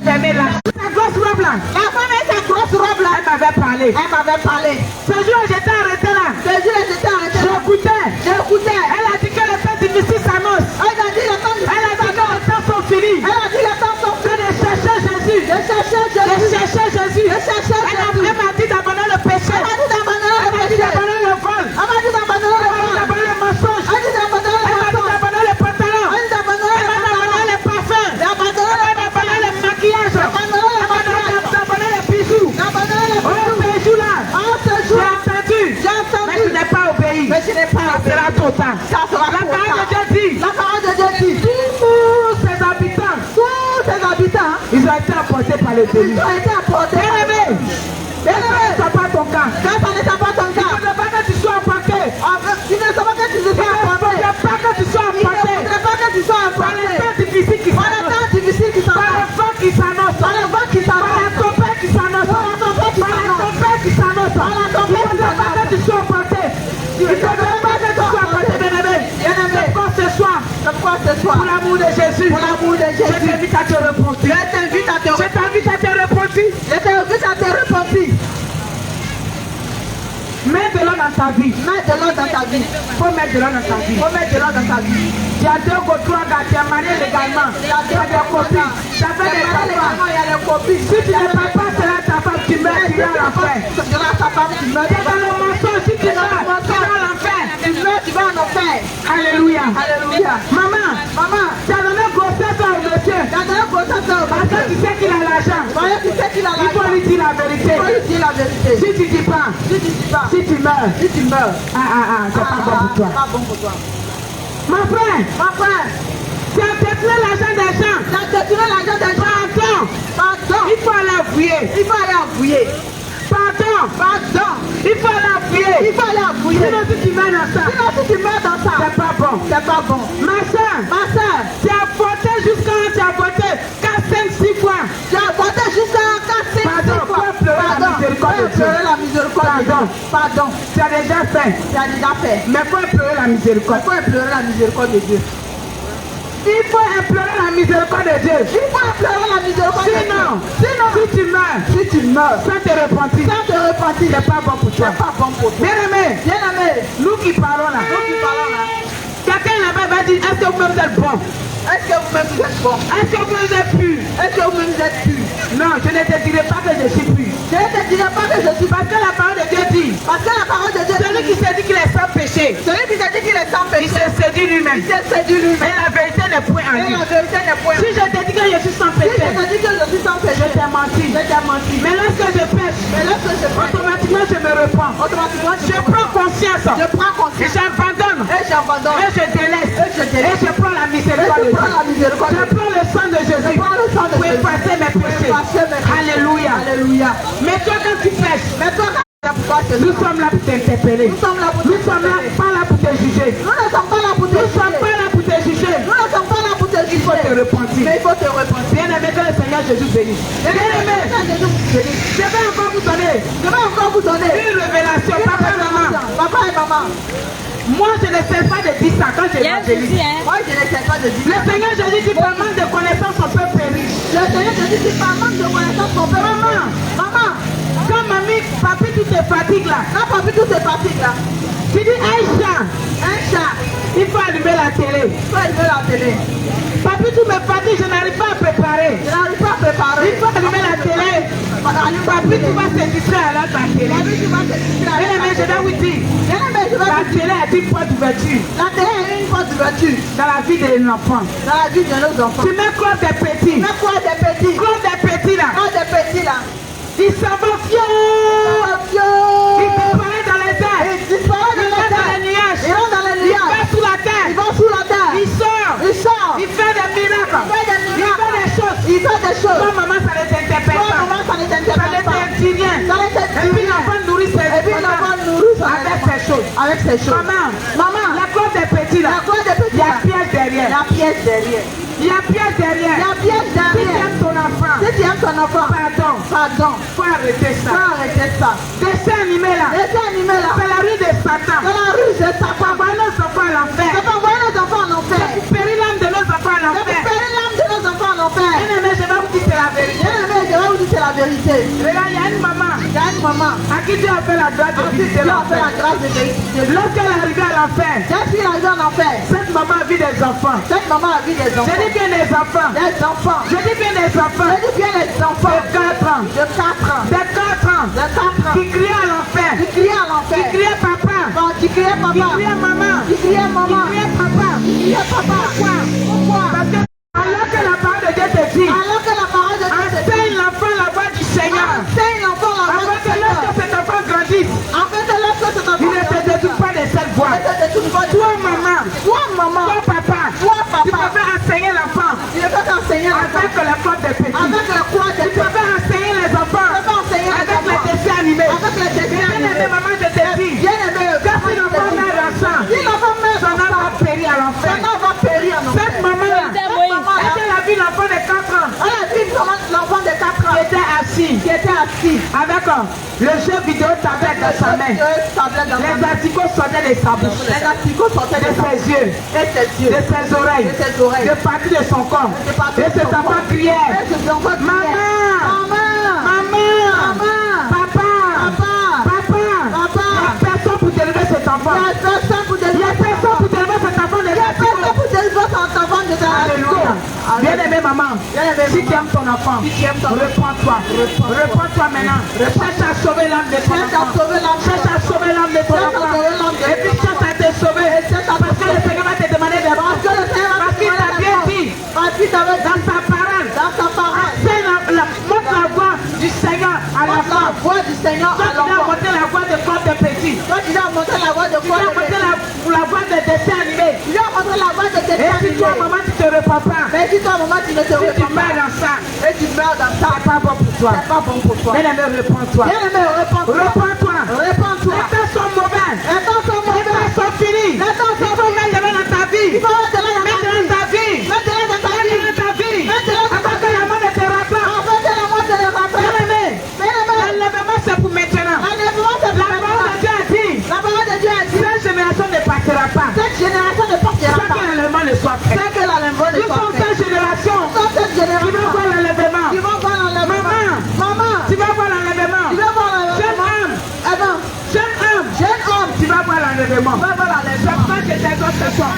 Speaker 1: aimé l'âge. Sa grosse robe là,
Speaker 2: la femme avec sa grosse robe là,
Speaker 1: elle m'avait parlé.
Speaker 2: elle m'avait parlé.
Speaker 1: Ce jour j'étais arrêté là,
Speaker 2: Ce jour, j'étais arrêté là.
Speaker 1: j'écoutais.
Speaker 2: J'écoutais.
Speaker 1: Elle a dit que le temps difficile s'annonce.
Speaker 2: Elle a dit, le temps
Speaker 1: Elle a dit que les temps sont finis.
Speaker 2: Elle a dit, le temps sont
Speaker 1: Que de chercher Jésus.
Speaker 2: de chercher
Speaker 1: De
Speaker 2: Jésus.
Speaker 1: chercher Jésus.
Speaker 2: De chercher Jésus.
Speaker 1: Elle m'a dit d'abandonner le péché.
Speaker 2: Elle m'a dit d'abandonner
Speaker 1: Elle
Speaker 2: le
Speaker 1: m'a dit
Speaker 2: péché.
Speaker 1: d'abandonner le vol.
Speaker 2: Elle m'a dit d'abandonner le
Speaker 1: Elle m'a dit
Speaker 2: vol.
Speaker 1: d'abandonner le mensonge.
Speaker 2: Elle m'a dit d'abandonner
Speaker 1: Elle
Speaker 2: le
Speaker 1: m'a dit
Speaker 2: mensonge.
Speaker 1: d'abandonner le pantalon.
Speaker 2: Elle m'a dit d'abandonner
Speaker 1: Elle
Speaker 2: le
Speaker 1: m'a dit d'abandonner
Speaker 2: pantalon.
Speaker 1: les parfums.
Speaker 2: D'abandonner
Speaker 1: Elle
Speaker 2: le
Speaker 1: m'a dit d'abandonner le maquillage.
Speaker 2: D'abandonner le
Speaker 1: Elle m'a dit
Speaker 2: maquillage.
Speaker 1: d'abandonner les bijoux.
Speaker 2: D'abandonner le
Speaker 1: Oh,
Speaker 2: bijoux.
Speaker 1: ces jours-là,
Speaker 2: En ce
Speaker 1: j'ai
Speaker 2: jour,
Speaker 1: entendu.
Speaker 2: j'ai entendu.
Speaker 1: Mais je n'ai pas obéi.
Speaker 2: Mais je n'ai pas
Speaker 1: Ça
Speaker 2: obéi.
Speaker 1: sera trop tard.
Speaker 2: Ça sera
Speaker 1: La
Speaker 2: trop
Speaker 1: parole de
Speaker 2: tard.
Speaker 1: Dieu dit,
Speaker 2: La parole de Dieu dit,
Speaker 1: tous ses habitants,
Speaker 2: tous ses habitants,
Speaker 1: ils ont été emportés par les
Speaker 2: ils
Speaker 1: déluge.
Speaker 2: ont été apportés.
Speaker 1: Bien-aimé,
Speaker 2: Bien-aimé,
Speaker 1: ce n'est pas ton cas.
Speaker 2: quand ça n'était pas ton
Speaker 1: Il
Speaker 2: cas,
Speaker 1: ne faut pas que tu sois emporté.
Speaker 2: tu ne sais pas que tu
Speaker 1: Il ne
Speaker 2: sois apporté.
Speaker 1: faut pas que tu sois
Speaker 2: Il ne
Speaker 1: emporté.
Speaker 2: faudrait pas que tu sois
Speaker 1: Par les
Speaker 2: apporté.
Speaker 1: temps difficiles qui
Speaker 2: Par le
Speaker 1: s'annoncent.
Speaker 2: temps difficile qui s'en
Speaker 1: Par
Speaker 2: va.
Speaker 1: le vent qui s'annonce.
Speaker 2: Par le vent qui s'en
Speaker 1: Par
Speaker 2: va.
Speaker 1: la tempête qui s'annonce.
Speaker 2: Par la tempête qui
Speaker 1: Par la
Speaker 2: s'annonce.
Speaker 1: tempête qui s'annonce.
Speaker 2: Par la tempête
Speaker 1: Il
Speaker 2: qui
Speaker 1: ne faut pas
Speaker 2: s'annonce.
Speaker 1: que tu sois emporté. Il ne faut pas que tu sois emporté, bien-aimé.
Speaker 2: Bien-aimé.
Speaker 1: C'est pour ce soir.
Speaker 2: C'est quoi ce soir?
Speaker 1: Pour l'amour de Jésus.
Speaker 2: Pour l'amour de
Speaker 1: Je
Speaker 2: Jésus.
Speaker 1: t'invite à te repentir.
Speaker 2: Je t'invite à te
Speaker 1: Je t'invite à te repentir.
Speaker 2: Je t'invite à te repentir.
Speaker 1: Mets de l'eau dans ta vie.
Speaker 2: Mets de l'eau dans ta vie.
Speaker 1: Faut mettre de l'eau dans ta vie.
Speaker 2: Faut mettre de l'eau dans ta vie.
Speaker 1: Tu as 2 ou 3 gars, tu es marié légalement. Tu as des copines. Tu as fait des enfants.
Speaker 2: Il y a les copines.
Speaker 1: Si tu ne parles pas, c'est là ta femme, tu meurs, tu iras à l'enfer.
Speaker 2: Tu diras à ta femme, tu meurs.
Speaker 1: Tu es dans le mensonge, si tu meurs, tu vas à l'enfer.
Speaker 2: Tu meurs, tu vas en enfer.
Speaker 1: Alléluia.
Speaker 2: Alléluia.
Speaker 1: Maman,
Speaker 2: Maman,
Speaker 1: tu as donné grossesse au monsieur.
Speaker 2: tu as donné pour ça,
Speaker 1: Parce que tu sais qu'il a l'argent.
Speaker 2: Voyez, tu sais qu'il a
Speaker 1: Il faut
Speaker 2: l'argent.
Speaker 1: lui dire la vérité.
Speaker 2: Il faut lui dire la vérité.
Speaker 1: Si tu dis pas,
Speaker 2: Si tu dis pas,
Speaker 1: si tu meurs,
Speaker 2: si tu meurs,
Speaker 1: c'est pas bon pour toi.
Speaker 2: c'est pas bon pour toi.
Speaker 1: Mon frère,
Speaker 2: Mon frère,
Speaker 1: tu as détourné l'argent des gens.
Speaker 2: tu as détourné l'argent des gens.
Speaker 1: Pardon.
Speaker 2: Pardon.
Speaker 1: Il faut aller avouer.
Speaker 2: Il faut aller avouer.
Speaker 1: Pardon.
Speaker 2: Pardon.
Speaker 1: Il faut aller avouer.
Speaker 2: Il faut aller avouer.
Speaker 1: Sinon, si tu meurs dans ça,
Speaker 2: Sinon, si tu meurs dans ça,
Speaker 1: c'est pas bon.
Speaker 2: c'est pas bon.
Speaker 1: Ma soeur,
Speaker 2: Ma soeur,
Speaker 1: tu as voté jusqu'à tu as voté 4, 5, 6 fois.
Speaker 2: tu as voté jusqu'à 4, 5,
Speaker 1: pleurer la miséricorde de Dieu. Pardon. Tu as déjà fait. Tu as déjà fait. Mais il faut implorer la miséricorde. Il faut implorer la miséricorde de Dieu. Il faut implorer la miséricorde de Dieu. Il faut implorer la miséricorde de Dieu. Sinon, si tu meurs, sans te repentir, c'est pas bon pour toi. C'est pas bon pour toi. Bien-aimé, nous qui parlons là, quelqu'un là-bas va dire, est-ce que vous-même vous êtes bon? Est-ce que vous-même vous êtes bon? Est-ce que vous-même vous êtes pur? Est-ce que vous-même vous êtes pur? Non, je ne te dirai pas que je suis pur. Je ne te dirai pas que je suis, parce que la parole de Dieu dit. Parce que la parole de Dieu dit. Celui qui se dit qu'il est sans péché. Celui qui se dit qu'il est sans péché. Il se séduit lui-même. Il se séduit lui-même. Et la vérité n'est point en lui. Et la vérité n'est point en lui. Si je te dis que je suis sans péché. Si je te dis que je suis sans péché. Je t'ai menti. Je t'ai menti. Mais lorsque je pêche. Automatiquement je me repens. Automatiquement je prends conscience. Je prends conscience. Et j'abandonne. Et j'abandonne. Et je délaisse. Et je prends la miséricorde. Je prends le sang de Jésus pour effacer mes péchés. Alléluia. Alléluia. Mais toi quand tu pêches, nous sommes là pour t'interpeller. Nous sommes là pas là pour te juger. Nous ne sommes pas là pour te juger. Nous ne sommes pas là pour te juger. Il faut te repentir. Mais il faut te repentir. Bien aimé, que le Seigneur Jésus bénisse. Bien aimé, je vais encore vous donner une révélation. Papa et maman. Moi je ne sais pas de dire ça quand j'évangélise. Moi je ne sais pas de dire ça. Le Seigneur Jésus dit par manque de connaissance on peut périr. Le Seigneur Jésus dit par manque de connaissance on peut périr. Maman, quand mamie, papi tout te fatigue là. Quand papi tout te fatigue là. Tu dis Aïcha, il faut allumer la télé. Papi tout me fatigue, je n'arrive pas à préparer. Il faut allumer la télé. Papi tu vas te distraire alors la télé. Mais je vais vous dire. La télé est une porte d'ouverture. La télé est une porte d'ouverture. Dans la vie de l'enfant. Dans la vie de nos enfants. Tu mets quoi des petits? Quoi des petits là. Ils s'en vont fiers. Ils disparaissent dans les airs. Ils vont dans les nuages. Ils vont sous la terre. Ils sortent. Ils font des miracles. Ils font des choses. Toi maman ça ne t'interpelle pas. Ça ne t'indigne. Et puis l'enfant nourrit ses enfants avec ces choses. Maman, la croix des petits là. Il y a pièce derrière. Il y a pièce derrière. Si tu aimes ton enfant, pardon. Faut arrêter ça. Dessin animé là. C'est la rue de Satan. Pour envoyer nos enfants à l'enfer. Pour périr l'âme de nos enfants à l'enfer. Bien-aimé, je vais vous dire c'est la vérité. Regarde, il y a une maman à qui Dieu a fait la grâce de visiter l'enfer. Lorsqu'elle est arrivée à l'enfer, cette maman a vu des enfants. Je dis bien des enfants. De 4 ans. Qui criaient à l'enfer. Qui criaient papa. Qui criaient maman. Qui criaient papa. Pourquoi? Parce que alors que la parole de Dieu te dit, enseigne l'enfant la voix du Seigneur. Afin que lorsque cet enfant grandisse, il ne se détourne pas de cette voix. Toi maman, toi papa, tu peux enseigner l'enfant avec la croix des petits. Tu peux enseigner les enfants avec les dessins animés. Bien-aimé maman, je te dis, quand si l'enfant meurt ensemble, son âme va périr à l'enfer. Cette maman-là, elle a vu l'enfant de 4 ans. Qui était assis avec le jeu vidéo tablette dans sa main. Les articles sortaient de sa bouche, de ses yeux, de ses oreilles, de partie de son corps. Et cet enfant criait, maman, papa. Il y a personne pour élever cet enfant. Alléluia. Bien-aimé maman, si tu aimes ton enfant, reprends-toi maintenant. Cherche à sauver l'âme de ton enfant. Et puis cherche à te sauver. Parce que le Seigneur va te demander des bons. Parce qu'il t'a bien dit dans sa parole. Montre la voix du Seigneur à l'enfant. Toi tu dois monter la voix de corps de petit. Tu dois monter la voix de dessin animé. Et si toi maman tu te repens pas, si tu meurs dans ça, c'est pas bon pour toi. Bien-aimé, reprends-toi. Les temps sont mauvais. Les temps sont finis. Il faut mettre de l'eau dans ta vie. Avant que la mort ne te rattrape. Bien-aimé, l'enlèvement c'est pour maintenant. ce soir,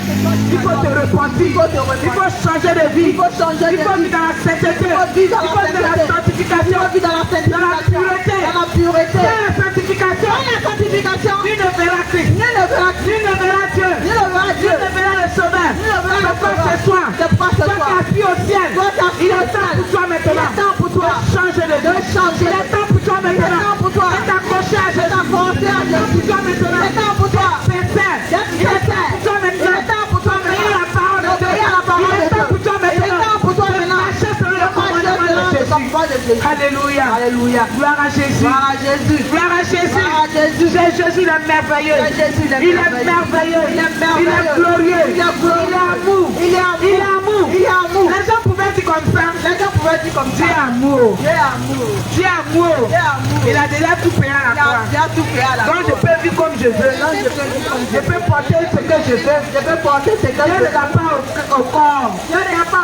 Speaker 1: il faut te repentir. Il faut changer de vie. Il faut vivre dans la sainteté. Il faut vivre dans la sanctification. Dans la pureté. Dans la sanctification. Nul ne verra Christ. Nul ne verra Dieu. Nul ne verra le Sauveur. Ce soir, toi qui as fui au ciel, il est temps pour toi maintenant de changer de vie. Il est temps pour toi maintenant de t'accrocher à Jésus. Il est temps pour toi maintenant d'être sincère. Il est temps pour toi maintenant d'obéir à la parole de Dieu. Il est temps pour toi maintenant de marcher selon le commandement de Jésus. Alléluia. Alléluia. Gloire à Jésus. Gloire à Jésus. Jésus est merveilleux. Il est merveilleux. Il est glorieux. Il est amour. Les gens pouvaient dire comme ça. Dieu est amour. Dieu est amour. Il a déjà tout payé à la croix. Donc je peux vivre comme je veux. Je peux porter ce que je veux. Dieu ne regarde pas au corps. Dieu regarde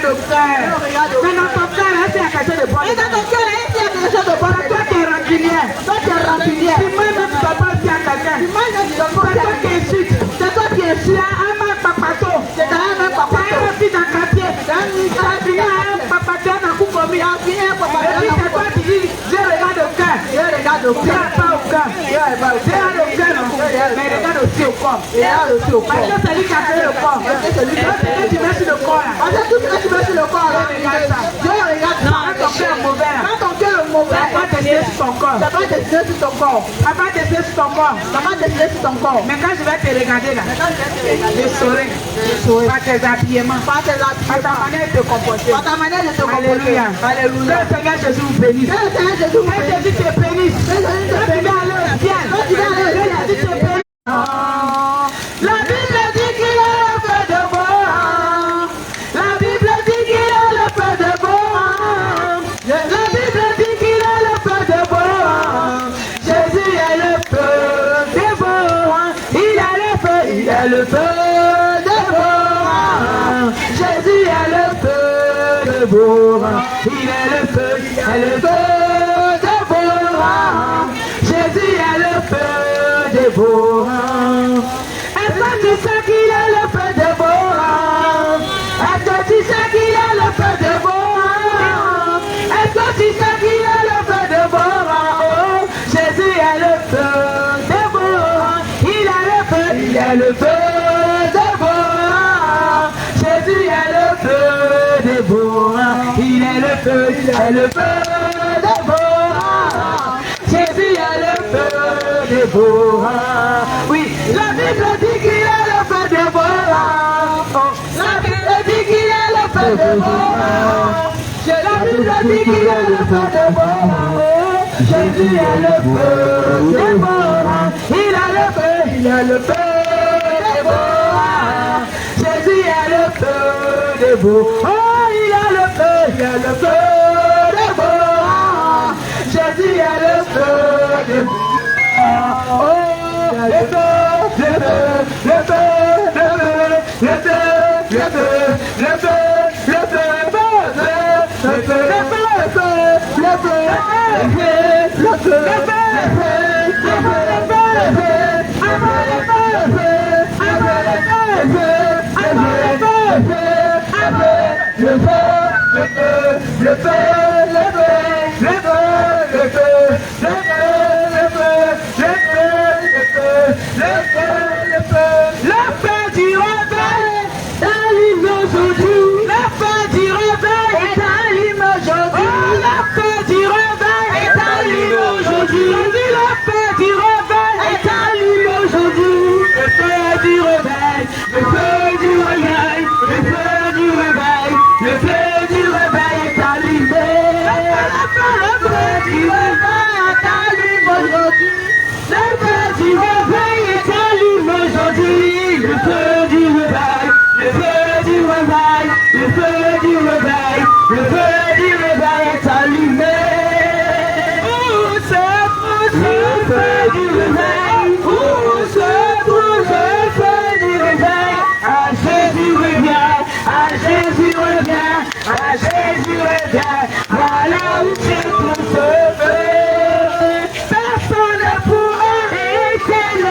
Speaker 1: au cœur. Mais dans ton cœur, il y a quelque chose de bon. C'est toi qui es rancunière. Si moi-même tu ne dois pas dire à quelqu'un. C'est toi qui insultes. Un mal papato. C'est un fils d'un quartier. Un papato n'a pas commis. Et puis c'est toi qui dis Dieu regarde au cœur. Dieu regarde pas au cœur. Dieu regarde au cœur, mais il regarde aussi au corps. Parce que c'est lui qui a fait le corps. Quand tu mets sur le corps là. Dieu regarde ça. Quand ton cœur est mauvais. Quand ton cœur est mauvais. Ça va tester sur ton corps. Ça va tester sur ton corps. Mais quand je vais te regarder là, je saurai. Par tes habillements. Par ta manière de te comporter. Alléluia. Que le Seigneur Jésus vous bénisse. Que Jésus te bénisse. Que tu vas aller au ciel. Que Jésus te bénisse. La Bible dit qu'il est le feu de beau. La Bible dit qu'il est le feu de beau. La Bible dit qu'il est le feu de beau. Jésus est le feu de beau. Il est le feu de beau. Jésus est le feu de beau. Il est le feu de beau. Jésus est le feu de beau. Est-ce que tu sais qu'il est le feu de beau? Est-ce que tu sais qu'il est le feu de beau? Est-ce que tu sais qu'il est le feu de beau? Oh, Jésus est le feu de beau. Il est le feu de beau. Jésus est le feu de beau. Il est le feu de beau. Jésus est le feu de beau. Oui, la Bible dit qu'il est le feu de beau. La Bible dit qu'il est le feu de beau. La Bible dit qu'il est le feu de beau. Jésus est le feu de beau. Il est le feu de beau. Jésus est le feu de beau. Oh, il est le feu de beau. Jésus est le feu de beau. Oh, le feu, Personne ne pourra éteindre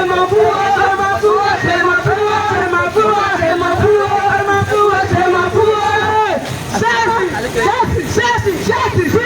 Speaker 1: Jésus,